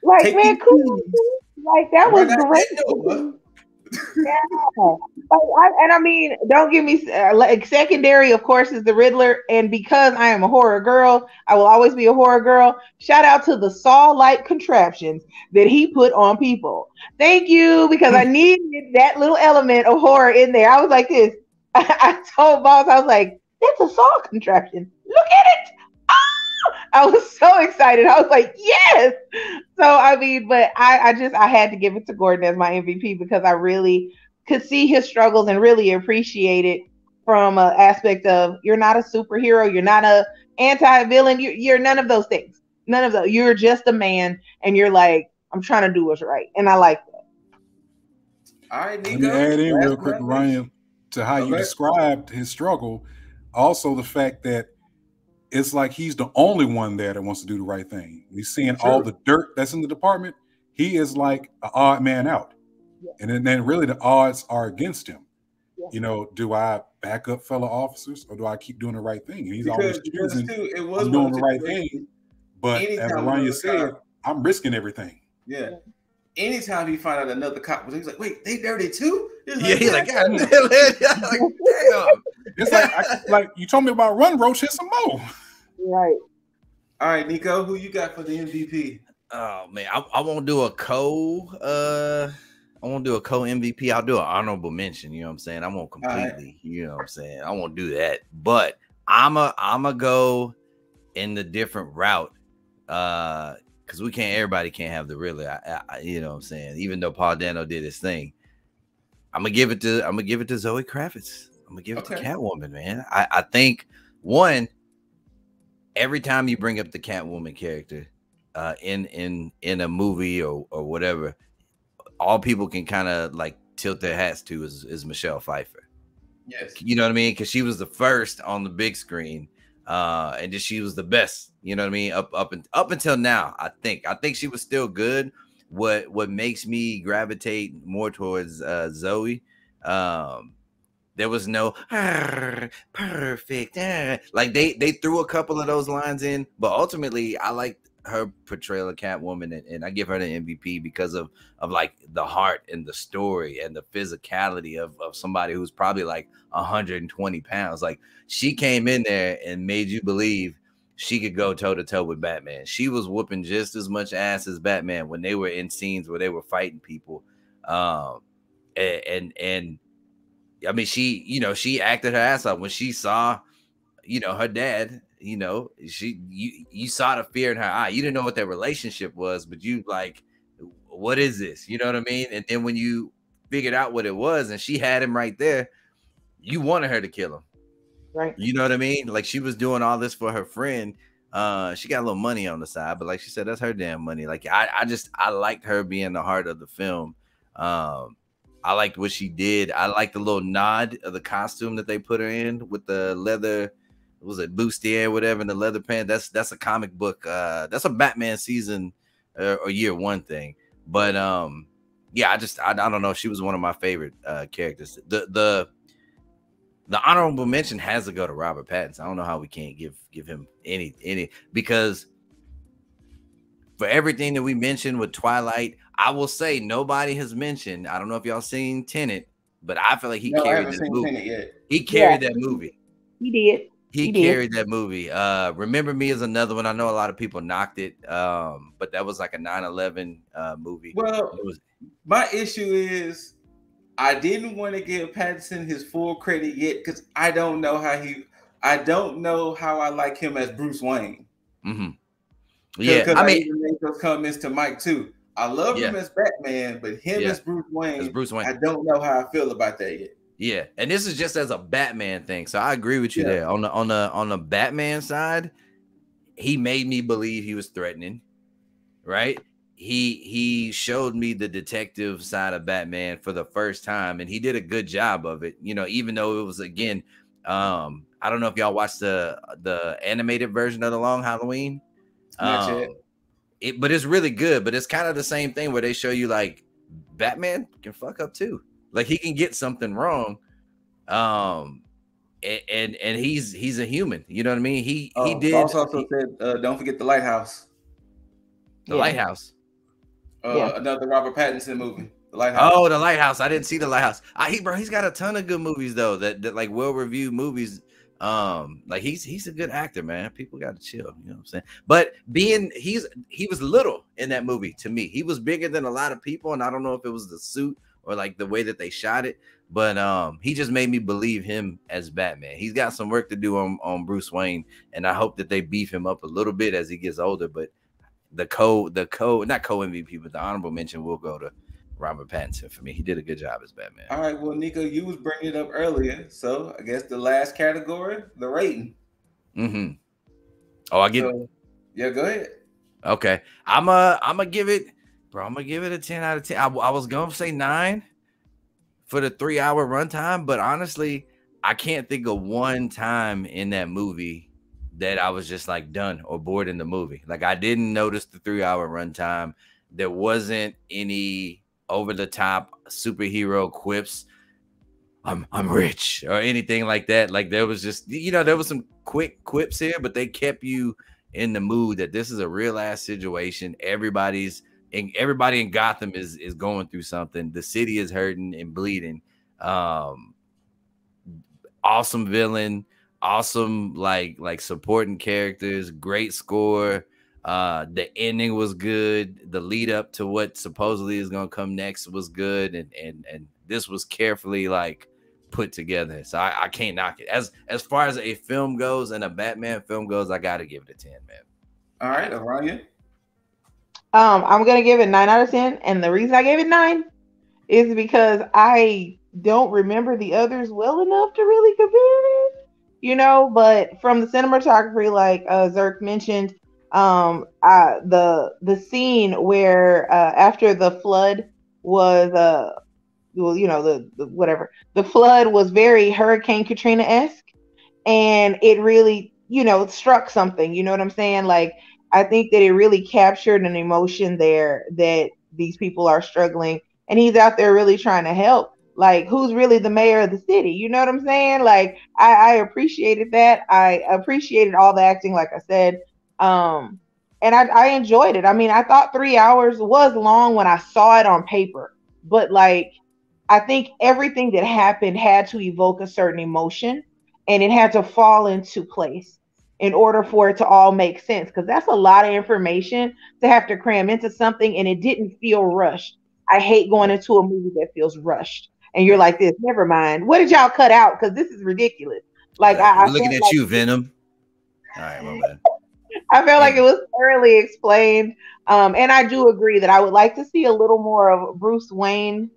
Like, Take man, these cool. Like, that was Right out great. that door. Yeah. I mean, don't give me like secondary, of course, is the Riddler. And because I am a horror girl, I will always be a horror girl. Shout out to the saw-like contraptions that he put on people. Thank you, because I needed that little element of horror in there. I was like this. I told Boss, I was like, that's a saw contraption. Look at it. I was so excited. I was like, yes. So I mean, but I had to give it to Gordon as my MVP because I really could see his struggles and really appreciate it from an aspect of you're not a superhero, you're not a anti-villain, you're none of those things. None of those. You're just a man, and you're like, I'm trying to do what's right, and I like that. All right, Nico. Let me add in real quick, Ryan, to how you described his struggle. Also, the fact that it's like he's the only one there that wants to do the right thing. He's seeing all the dirt that's in the department. He is like an odd man out. Yeah. And then really the odds are against him. Yeah. You know, do I back up fellow officers or do I keep doing the right thing? And he's always choosing I'm doing the right thing. But as Ryan said, I'm risking everything. Yeah. Anytime he find out another cop was, he's like, wait, they dirty too? He's like, God, damn. It's like you told me about Run Roach, hit some more. Right. All right, Nico, who you got for the MVP? Oh man, I won't do a MVP. I'll do an honorable mention. You know what I'm saying? I won't completely. You know what I'm saying? I won't do that. But I'ma go in the different route. Because everybody can't have the Riddler. You know what I'm saying? Even though Paul Dano did his thing, I'm gonna give it to Zoe Kravitz. I'm gonna give it to Catwoman, man. I think every time you bring up the Catwoman character in a movie or whatever, all people can kind of like tilt their hats to is Michelle Pfeiffer. Yes. You know what I mean? Because she was the first on the big screen. And just she was the best, you know what I mean? Up until now, I think she was still good. What makes me gravitate more towards Zoe, there was no perfect. Like they threw a couple of those lines in, but ultimately I like her portrayal of Catwoman, and I give her the MVP because of like the heart and the story and the physicality of somebody who's probably like 120 pounds. Like she came in there and made you believe she could go toe to toe with Batman. She was whooping just as much ass as Batman when they were in scenes where they were fighting people. And I mean, she acted her ass off when she saw, her dad. You saw the fear in her eye. You didn't know what their relationship was, but you like, what is this? You know what I mean? And then when you figured out what it was, and she had him right there, you wanted her to kill him. Right. You know what I mean? Like she was doing all this for her friend. She got a little money on the side, but like she said, that's her damn money. Like I liked her being the heart of the film. I liked what she did. I liked the little nod of the costume that they put her in with the leather. Was it bustier, whatever, in the leather pants? That's a comic book. That's a Batman season or year one thing. But yeah, I don't know. She was one of my favorite characters. The honorable mention has to go to Robert Pattinson. I don't know how we can't give him any because for everything that we mentioned with Twilight, I will say nobody has mentioned. I don't know if y'all seen Tenet, but I feel like he carried that movie. He carried that movie. He did. He carried that movie. Remember Me is another one. I know a lot of people knocked it, but that was like a 9/11 movie. Well, my issue is I didn't want to give Pattinson his full credit yet because I don't know how I like him as Bruce Wayne. Mm-hmm. Yeah, I mean, even made those comments to Mike too. I love him as Batman, but him as Bruce Wayne, I don't know how I feel about that yet. Yeah, and this is just as a Batman thing, so I agree with you there. On the Batman side, he made me believe he was threatening, right? he showed me the detective side of Batman for the first time, and he did a good job of it. You know, even though it was, again, I don't know if y'all watched the animated version of The Long Halloween. Not yet. But it's really good. But it's kind of the same thing where they show you like Batman can fuck up too. Like he can get something wrong. And he's a human. You know what I mean? He did. Boss also said, don't forget The Lighthouse. The Lighthouse. Another Robert Pattinson movie. The Lighthouse. Oh, The Lighthouse. I didn't see The Lighthouse. He's got a ton of good movies though. That like well-reviewed movies. Like he's a good actor, man. People got to chill. You know what I'm saying? But he was little in that movie to me. He was bigger than a lot of people, and I don't know if it was the suit or like the way that they shot it. But he just made me believe him as Batman. He's got some work to do on Bruce Wayne, and I hope that they beef him up a little bit as he gets older. But not co-MVP, but the honorable mention will go to Robert Pattinson for me. He did a good job as Batman. All right, well, Nico, you was bringing it up earlier, so I guess the last category, the rating. Mm-hmm. Oh, I get. Yeah, go ahead. Okay, I'm gonna give it, bro. I'm gonna give it a 10 out of 10. I was gonna say 9 for the 3-hour runtime, but honestly, I can't think of one time in that movie that I was just like done or bored in the movie. Like I didn't notice the 3-hour runtime. There wasn't any over the top superhero quips. I'm rich or anything like that. Like there was just, there was some quick quips here, but they kept you in the mood that this is a real ass situation. Everybody in Gotham is going through something. The city is hurting and bleeding. Awesome villain, awesome like supporting characters, great score. The ending was good. The lead up to what supposedly is going to come next was good, and this was carefully like put together. So I can't knock it. As far as a film goes and a Batman film goes, I got to give it a 10, man. All right, Orion. I'm gonna give it 9 out of 10, and the reason I gave it 9 is because I don't remember the others well enough to really compare it, but from the cinematography, like Zerk mentioned, the scene where after the flood was the flood was very Hurricane Katrina-esque, and it really struck something, you know what I'm saying? Like I think that it really captured an emotion there that these people are struggling, and he's out there really trying to help. Like, who's really the mayor of the city? You know what I'm saying? Like, I appreciated that. I appreciated all the acting, like I said. And I enjoyed it. I mean, I thought 3 hours was long when I saw it on paper, but like, I think everything that happened had to evoke a certain emotion, and it had to fall into place in order for it to all make sense. Because that's a lot of information to have to cram into something, and it didn't feel rushed. I hate going into a movie that feels rushed. And you're like this, never mind. What did y'all cut out? Because this is ridiculous. Like we're looking at you, Venom. All right, my bad. I felt like it was thoroughly explained. And I do agree that I would like to see a little more of Bruce Wayne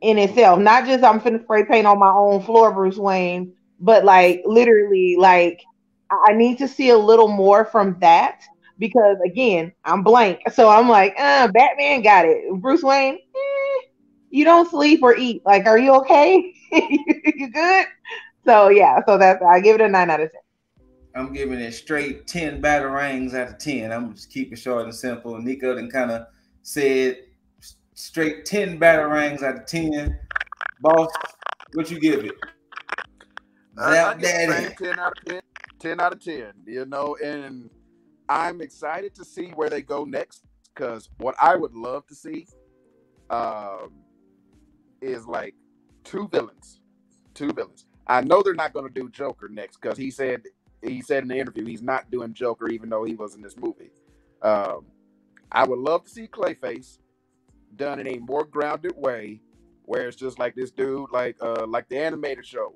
in itself. Not just I'm finna spray paint on my own floor, Bruce Wayne, but like literally, like I need to see a little more from that, because again, I'm blank. So I'm like, Batman got it. Bruce Wayne, you don't sleep or eat. Like, are you okay? You good? So yeah, so I give it a 9 out of 10. I'm giving it straight 10 batarangs out of 10. I'm just keeping it short and simple. Nico then kind of said straight 10 batarangs out of 10. Boss, what you give it? I give it 10 out of 10. 10 out of 10, and I'm excited to see where they go next, because what I would love to see is like two villains. I know they're not going to do Joker next, because he said in the interview he's not doing Joker, even though he was in this movie. I would love to see Clayface done in a more grounded way, where it's just like this dude, like the animated show,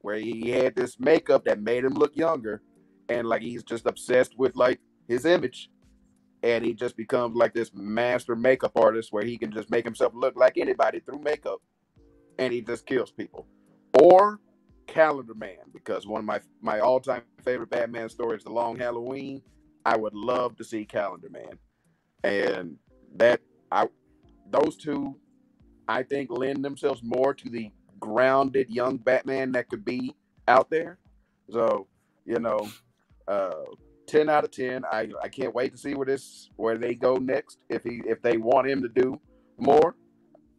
where he had this makeup that made him look younger, and like he's just obsessed with like his image, and he just becomes like this master makeup artist where he can just make himself look like anybody through makeup, and he just kills people. Or Calendar Man, because one of my all-time favorite Batman story is The Long Halloween. I would love to see Calendar Man, and that those two, I think, lend themselves more to the grounded young Batman that could be out there. So, 10 out of 10. I can't wait to see where they go next. If they want him to do more,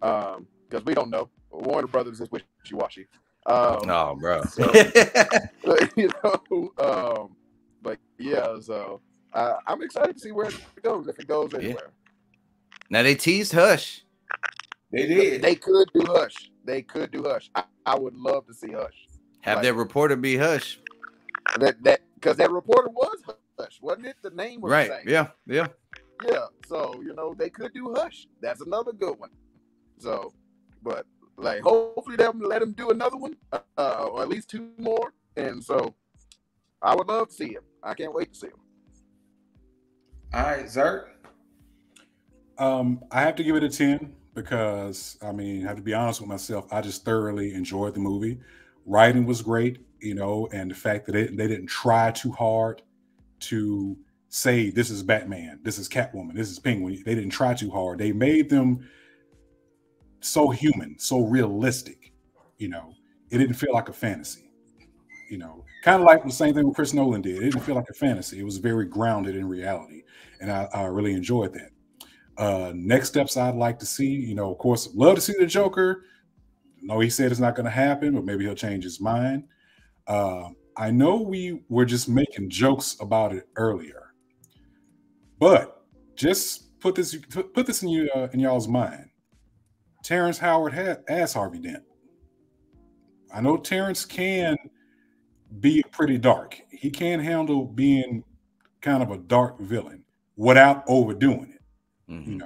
because we don't know. Warner Brothers is wishy-washy. Oh, bro. So, but yeah, so I'm excited to see where it goes, if it goes anywhere. Now they teased Hush. They did. They could do Hush. I would love to see Hush. Have their reporter be Hush. That because that reporter was Hush, wasn't it? The name was right. The same. Yeah. So they could do Hush. That's another good one. So, but like, hopefully they'll let him do another one, or at least 2 more. And so, I would love to see him. I can't wait to see him. All right, Zerk. I have to give it a 10 because, I have to be honest with myself. I just thoroughly enjoyed the movie. Writing was great, and the fact that they didn't try too hard to say this is Batman, this is Catwoman, this is Penguin. They didn't try too hard. They made them so human, so realistic. It didn't feel like a fantasy. Kind of like the same thing with Chris Nolan did. It didn't feel like a fantasy. It was very grounded in reality, and I really enjoyed that. Next steps I'd like to see, of course, love to see the Joker. No, he said it's not going to happen, but maybe he'll change his mind. I know we were just making jokes about it earlier, but just put this in y'all's mind. Terrence Howard as Harvey Dent. I know Terrence can be pretty dark. He can handle being kind of a dark villain without overdoing it. Mm-hmm.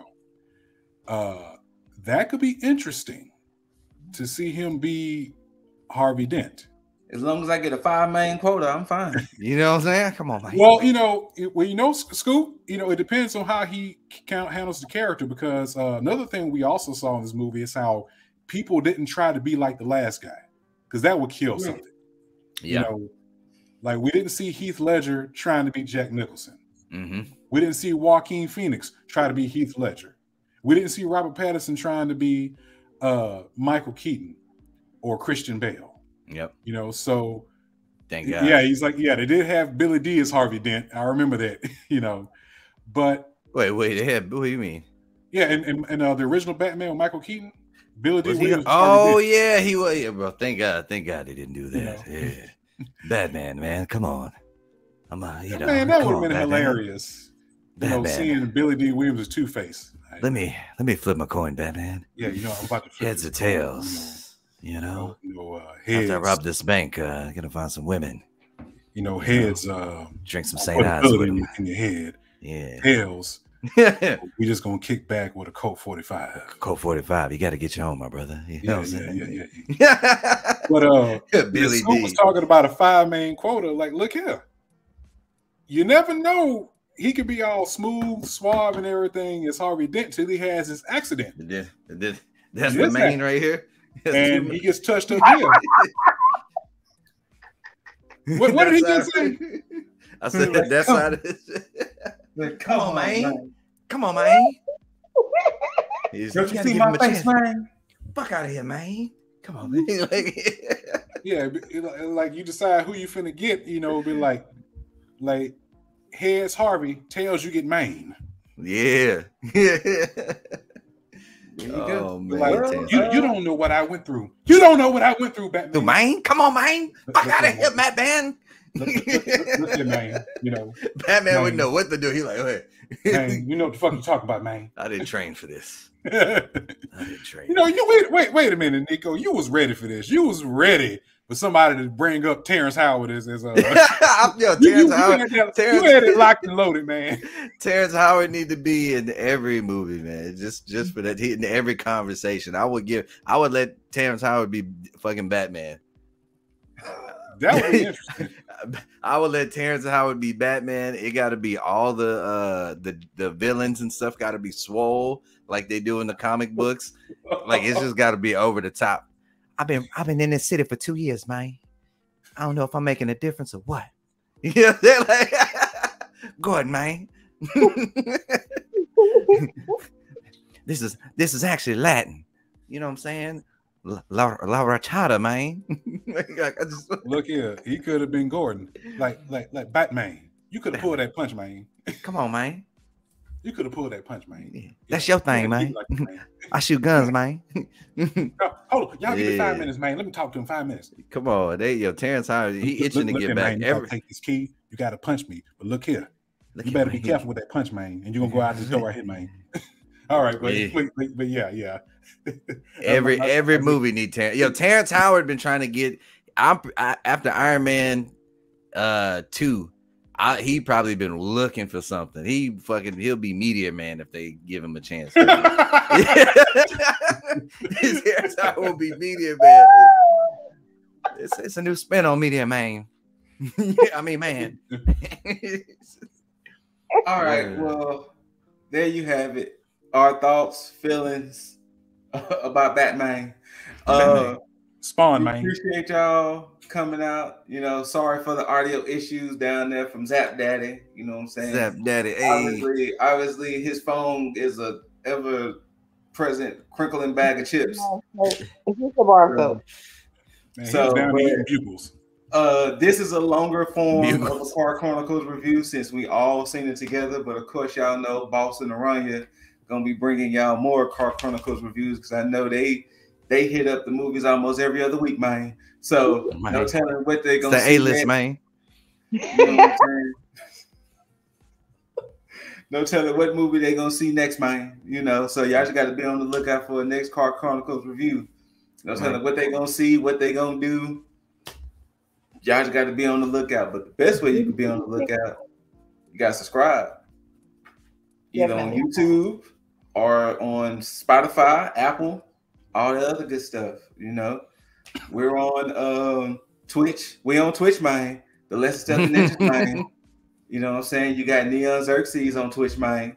That could be interesting to see him be Harvey Dent. As long as I get a 5-main quota, I'm fine. You know what I'm saying? Come on, man. Well, Scoop, it depends on how he handles the character, because another thing we also saw in this movie is how people didn't try to be like the last guy, because that would kill something. Yeah. Like we didn't see Heath Ledger trying to be Jack Nicholson. Mm-hmm. We didn't see Joaquin Phoenix try to be Heath Ledger. We didn't see Robert Pattinson trying to be Michael Keaton or Christian Bale. Yep. So thank God. Yeah, he's like, they did have Billy D as Harvey Dent. I remember that, but wait, they had, what do you mean? Yeah, and the original Batman with Michael Keaton, Billy D. Williams. Yeah, he was. Yeah, bro. Thank God they didn't do that. Yeah. Batman, man, come on. I'm man, that would have been hilarious. Seeing Billy D. Williams as Two-Face. Let me flip my coin, Batman. Yeah, I'm about to flip heads or tails. Heads. After I rob this bank, gonna find some women. Heads. Drink some St. Ives in your head. Yeah. Tails. We just gonna kick back with a Colt 45. Colt 45. You got to get you home, my brother. You know what I'm saying? Yeah. But Billy D was talking about a 5-main quota. Like, look here. You never know. He could be all smooth, suave, and everything as Harvey Dent till he has his accident. That's the main right here. And he gets touched up here. What did he just say? I said that side of it. Come on, man. Come on, man. Don't you see my face, man? Fuck out of here, man. Come on, man. Yeah, like you decide who you finna get, be like heads Harvey, tails you get Maine. Yeah. Oh, man. You don't know what I went through. You don't know what I went through, Batman. Man, come on, man. Fuck out of here, Matt Man. Look at man. Batman wouldn't know what to do. He's like, hey. Man, you know what the fuck you talking about, man. I didn't train for this. I didn't train. Wait a minute, Niko. You was ready for this. You was ready for somebody to bring up Terrence Howard as Terrence Howard. You had it locked and loaded, man. Terrence Howard need to be in every movie, man. Just for that, in every conversation. I would let Terrence Howard be fucking Batman. That would be interesting. I would let Terrence Howard be Batman. It got to be all the villains and stuff got to be swole like they do in the comic books. Like it's just got to be over the top. I've been in this city for 2 years, man. I don't know if I'm making a difference or what. Yeah, they're like, go ahead, man. this is actually Latin. You know what I'm saying? La Rachata, man. Look here, he could have been Gordon, like Batman. You could have pulled that punch, man. Come on, man. You could have pulled that punch, man. Yeah. That's your thing, man. Like it, man. I shoot guns, man. Hold on, y'all give me 5 minutes, man. Let me talk to him 5 minutes. Come on, Terrence Howard, he itching to get back. Man, you gotta take this key. You gotta punch me. But look here, you better be careful with that punch, man. And you're gonna go out this door right here, man. All right, but yeah. Every movie need Terrence. Terrence Howard been trying to get. After Iron Man 2. He probably been looking for something. He'll be Meteor Man if they give him a chance. His hairstyle will be Meteor Man. It's a new spin on Meteor Man. I mean, man. All right, well, there you have it. Our thoughts, feelings about Batman. Spawn, man. Appreciate y'all coming out. Sorry for the audio issues down there from Zap Daddy. You know what I'm saying? Zap Daddy. Hey. Obviously, his phone is a ever-present crinkling bag of chips. It's just a bar soap. So, pupils. This is a longer form of a Car Chronicles review since we all seen it together. But of course, y'all know Boss and Aranya gonna be bringing y'all more Car Chronicles reviews because I know they hit up the movies almost every other week, man. So no telling what they're gonna see. The A-list, man. You know what I'm saying? No telling what movie they're gonna see next, man. So y'all just got to be on the lookout for a next Car Chronicles review. No telling what they're gonna see, what they're gonna do. Y'all just got to be on the lookout. But the best way you can be on the lookout, you got to subscribe. Either on YouTube or on Spotify, Apple, all the other good stuff. We're on Twitch. We on Twitch, man. The LessThanStealthyNinjas, man. You know what I'm saying? You got NEONXERXES on Twitch, man.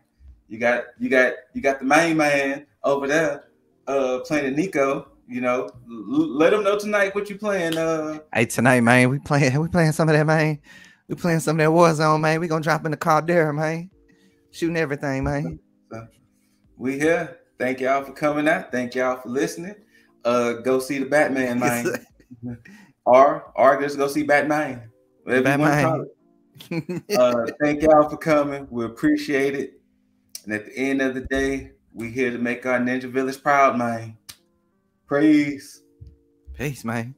You got the main man over there, Planet Niko. Let them know tonight what you playing. Hey, tonight, man, we playing some of that, man. We playing some of that Warzone, man. We gonna drop in the Caldera, man. Shooting everything, man. So, we here. Thank y'all for coming out. Thank y'all for listening. Go see the Batman, man. or just go see Batman. Whatever Batman. you want to call it. Thank y'all for coming. We appreciate it. And at the end of the day, we here to make our Ninja Village proud, man. Praise. Peace, man.